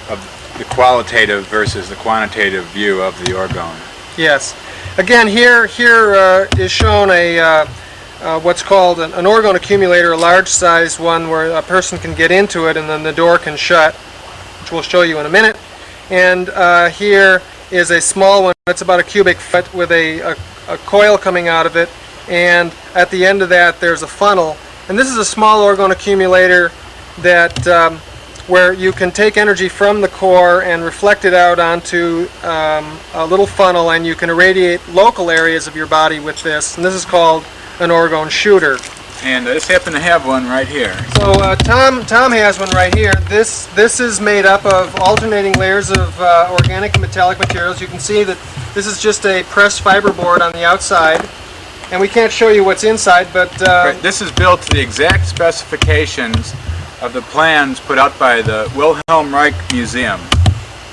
of the qualitative versus the quantitative view of the orgone. Yes. Again, here is shown a what's called an orgone accumulator, a large-sized one where a person can get into it and then the door can shut, which we'll show you in a minute. And here is a small one. It's about a cubic foot with a coil coming out of it, and at the end of that there's a funnel. And this is a small orgone accumulator that where you can take energy from the core and reflect it out onto a little funnel, and you can irradiate local areas of your body with this. And this is called an orgone shooter. And I just happen to have one right here. So Tom has one right here. This is made up of alternating layers of organic and metallic materials. You can see that this is just a pressed fiberboard on the outside, and we can't show you what's inside, but right, this is built to the exact specifications of the plans put out by the Wilhelm Reich Museum.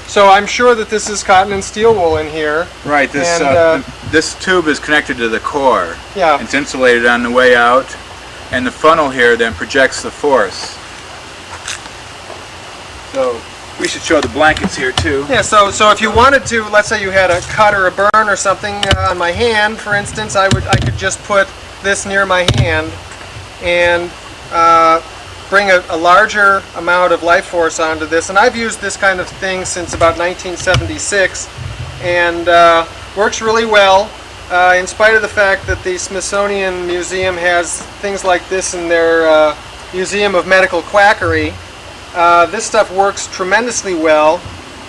So I'm sure that this is cotton and steel wool in here. Right, this tube is connected to the core. Yeah. It's insulated on the way out, and the funnel here then projects the force. So we should show the blankets here too. Yeah, so if you wanted to, let's say you had a cut or a burn or something on my hand, for instance, I could just put this near my hand and bring a larger amount of life force onto this. And I've used this kind of thing since about 1976, and works really well, in spite of the fact that the Smithsonian Museum has things like this in their Museum of Medical Quackery. This stuff works tremendously well.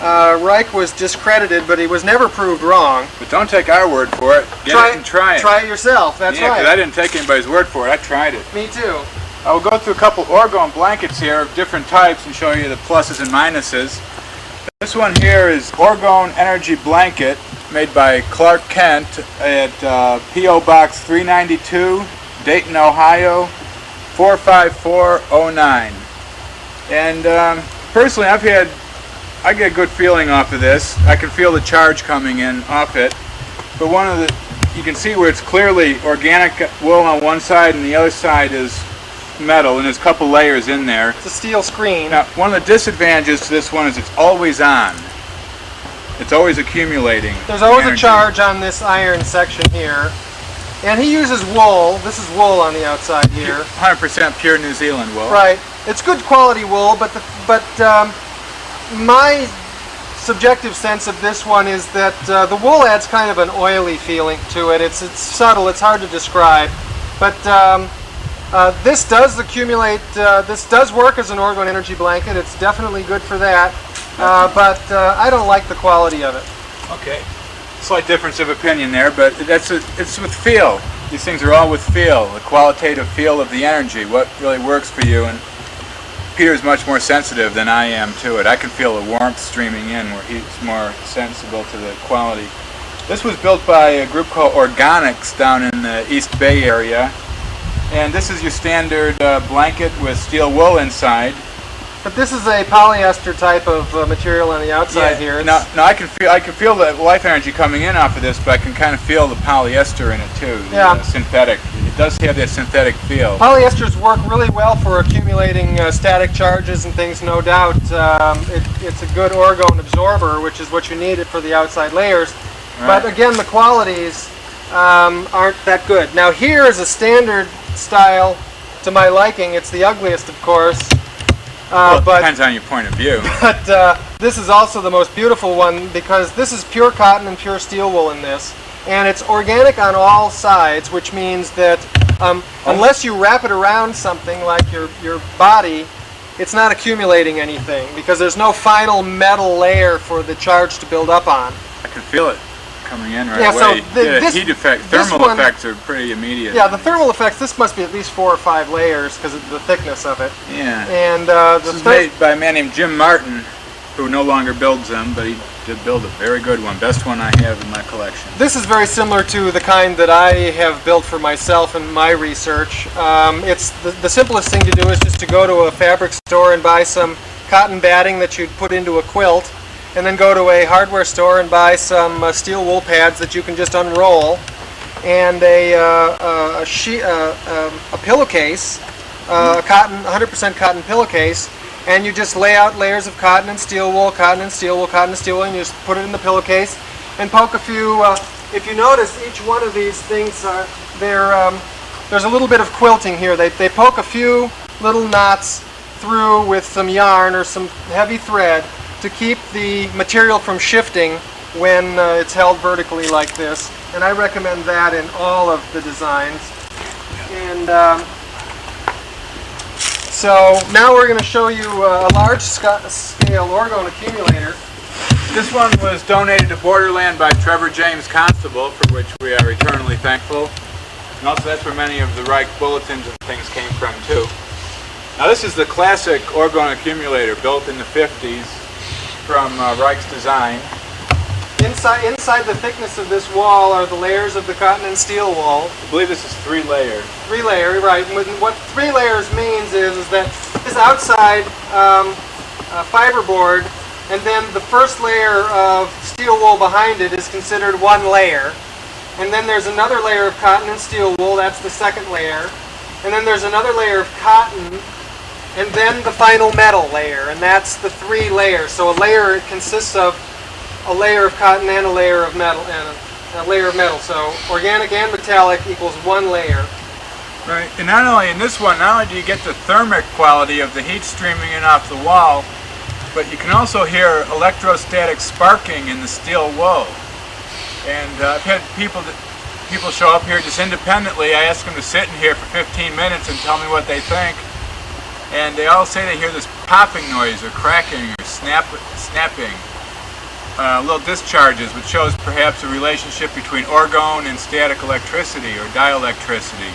Reich was discredited, but he was never proved wrong. But don't take our word for it. Get it and try it. Try it yourself, that's right. right. Because I didn't take anybody's word for it. I tried it. Me too. I will go through a couple orgone blankets here of different types and show you the pluses and minuses. This one here is Orgone Energy Blanket, made by Clark Kent at P.O. Box 392, Dayton, Ohio, 45409. And personally, I get a good feeling off of this. I can feel the charge coming in off it. But you can see where it's clearly organic wool on one side and the other side is metal, and there's a couple layers in there. It's a steel screen. Now, one of the disadvantages to this one is it's always on. It's always accumulating. There's always a charge on this iron section here. And he uses wool. This is wool on the outside here. 100% pure New Zealand wool. Right. It's good quality wool, but my subjective sense of this one is that the wool adds kind of an oily feeling to it. It's subtle. It's hard to describe. But this does accumulate. This does work as an orgone energy blanket. It's definitely good for that. But I don't like the quality of it. Okay. Slight difference of opinion there, but it's with feel. These things are all with feel, the qualitative feel of the energy, what really works for you. And Peter's much more sensitive than I am to it. I can feel the warmth streaming in where he's more sensible to the quality. This was built by a group called Organics down in the East Bay area. And this is your standard blanket with steel wool inside. But this is a polyester type of material on the outside here. Now I can feel the life energy coming in off of this, but I can kind of feel the polyester in it too. The synthetic. It does have that synthetic feel. Polyesters work really well for accumulating static charges and things, no doubt. It's a good orgone absorber, which is what you need it for the outside layers. Right. But again, the qualities aren't that good. Now here is a standard style to my liking. It's the ugliest, of course. Well, it but depends on your point of view. but this is also the most beautiful one because this is pure cotton and pure steel wool in this. And it's organic on all sides, which means that unless you wrap it around something like your body, it's not accumulating anything because there's no final metal layer for the charge to build up on. I can feel it coming in right Yeah, so away. Heat effect, thermal effects are pretty immediate. Yeah, the thermal effects, this must be at least 4 or 5 layers because of the thickness of it. Yeah. And this is made by a man named Jim Martin, who no longer builds them, but he did build a very good one. Best one I have in my collection. This is very similar to the kind that I have built for myself in my research. It's the simplest thing to do is just to go to a fabric store and buy some cotton batting that you'd put into a quilt, and then go to a hardware store and buy some steel wool pads that you can just unroll, and a pillowcase, a 100% cotton pillowcase, and you just lay out layers of cotton and steel wool, cotton and steel wool, cotton and steel wool, and you just put it in the pillowcase and poke a few. If you notice, each one of these things there's a little bit of quilting here. They poke a few little knots through with some yarn or some heavy thread to keep the material from shifting when it's held vertically like this. And I recommend that in all of the designs. And so now we're going to show you a large scale orgone accumulator. This one was donated to Borderland by Trevor James Constable, for which we are eternally thankful. And also that's where many of the Reich bulletins and things came from too. Now this is the classic orgone accumulator built in the 50s from Reich's design. Inside the thickness of this wall are the layers of the cotton and steel wool. I believe this is 3 layers. 3 layer, right. And what 3 layers means is that this outside fiberboard, and then the first layer of steel wool behind it is considered 1 layer. And then there's another layer of cotton and steel wool, that's the second layer. And then there's another layer of cotton, and then the final metal layer, and that's the 3 layers. So a layer consists of a layer of cotton and a layer of metal, and a layer of metal. So organic and metallic equals 1 layer. Right, and not only in this one, not only do you get the thermic quality of the heat streaming in off the wall, but you can also hear electrostatic sparking in the steel wool. And I've had people show up here just independently. I ask them to sit in here for 15 minutes and tell me what they think. And they all say they hear this popping noise or cracking or snapping, little discharges, which shows perhaps a relationship between orgone and static electricity or dielectricity.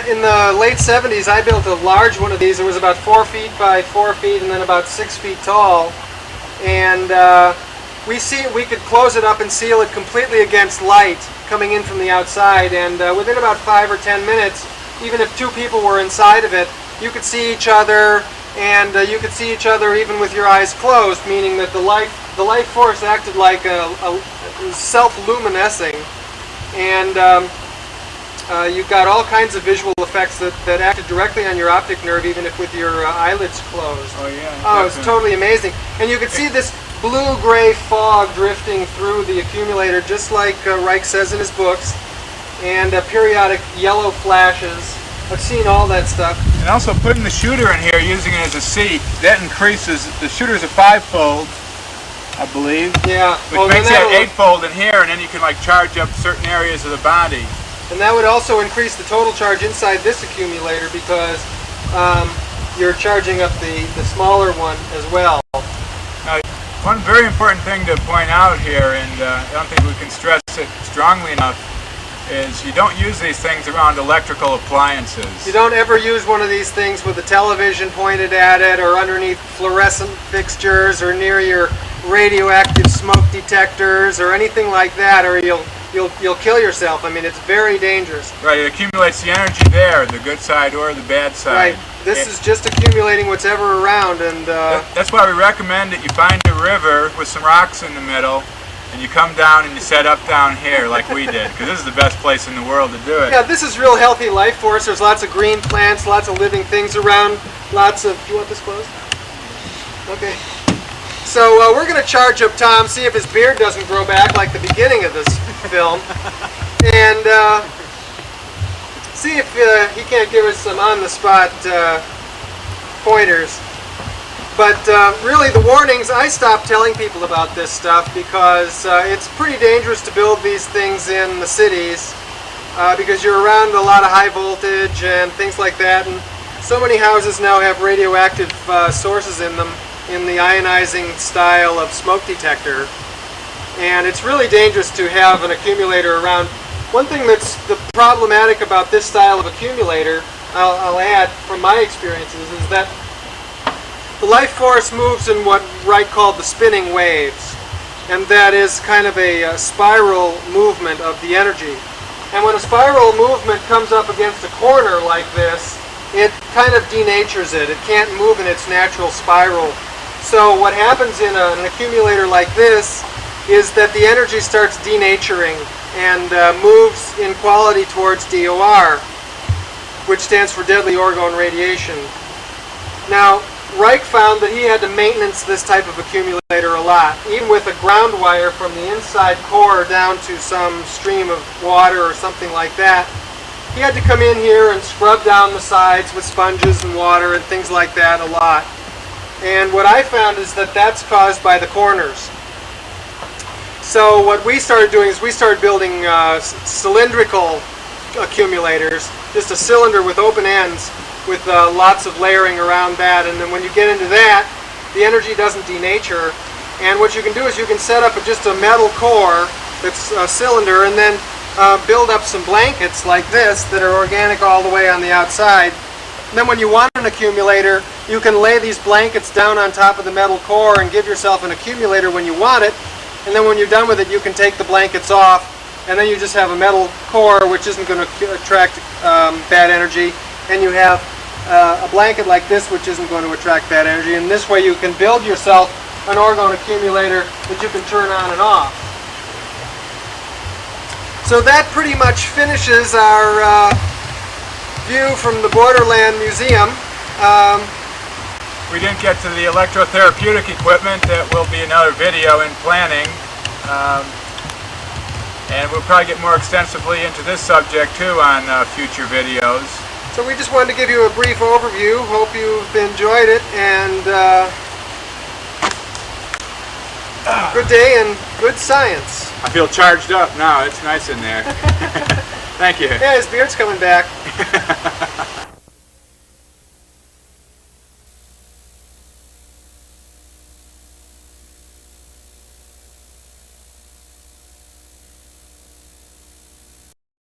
In the late 70s, I built a large one of these. It was about 4 feet by 4 feet and then about 6 feet tall. And we could close it up and seal it completely against light coming in from the outside. And within about 5 or 10 minutes, even if 2 people were inside of it, you could see each other, and you could see each other even with your eyes closed, meaning that the life force acted like a self-luminescing. And you've got all kinds of visual effects that acted directly on your optic nerve, even if with your eyelids closed. Oh yeah. Oh, it's totally amazing. And you could see this blue-gray fog drifting through the accumulator, just like Reich says in his books, and periodic yellow flashes. I've seen all that stuff. And also putting the shooter in here, using it as a seat, that increases, the shooter's a 5-fold, I believe. Yeah. Which makes it 8-fold in here, and then you can like charge up certain areas of the body. And that would also increase the total charge inside this accumulator because you're charging up the smaller one as well. Now, one very important thing to point out here, and I don't think we can stress it strongly enough, is you don't use these things around electrical appliances. You don't ever use one of these things with a television pointed at it, or underneath fluorescent fixtures, or near your radioactive smoke detectors, or anything like that, or you'll kill yourself. I mean, it's very dangerous. Right, it accumulates the energy there, the good side or the bad side. Right. This is just accumulating what's ever around, and that's why we recommend that you find a river with some rocks in the middle, and you come down and you set up down here like we did, because this is the best place in the world to do it. Yeah, this is real healthy life force. There's lots of green plants, lots of living things around, lots of... Do you want this closed? Okay. So we're going to charge up Tom, see if his beard doesn't grow back like the beginning of this film. And see if he can't give us some on-the-spot pointers. But really, the warnings, I stopped telling people about this stuff because it's pretty dangerous to build these things in the cities because you're around a lot of high voltage and things like that. And so many houses now have radioactive sources in them in the ionizing style of smoke detector. And it's really dangerous to have an accumulator around. One thing that's problematic about this style of accumulator, I'll add from my experiences, is that the life force moves in what Wright called the spinning waves. And that is kind of a spiral movement of the energy. And when a spiral movement comes up against a corner like this, it kind of denatures it. It can't move in its natural spiral. So what happens in an accumulator like this is that the energy starts denaturing and moves in quality towards DOR, which stands for deadly orgone radiation. Now, Reich found that he had to maintenance this type of accumulator a lot, even with a ground wire from the inside core down to some stream of water or something like that. He had to come in here and scrub down the sides with sponges and water and things like that a lot. And what I found is that that's caused by the corners. So what we started doing is we started building cylindrical accumulators, just a cylinder with open ends with lots of layering around that, and then when you get into that, the energy doesn't denature. And what you can do is you can set up just a metal core that's a cylinder and then build up some blankets like this that are organic all the way on the outside. And then when you want an accumulator, you can lay these blankets down on top of the metal core and give yourself an accumulator when you want it. And then when you're done with it, you can take the blankets off, and then you just have a metal core which isn't going to attract bad energy, and you have a blanket like this which isn't going to attract bad energy. And this way you can build yourself an orgone accumulator that you can turn on and off. So that pretty much finishes our view from the Borderland Museum. We didn't get to the electrotherapeutic equipment. That will be another video in planning. And we'll probably get more extensively into this subject too on future videos. So we just wanted to give you a brief overview. Hope you've enjoyed it, and good day and good science. I feel charged up now. It's nice in there. Thank you. Yeah, his beard's coming back.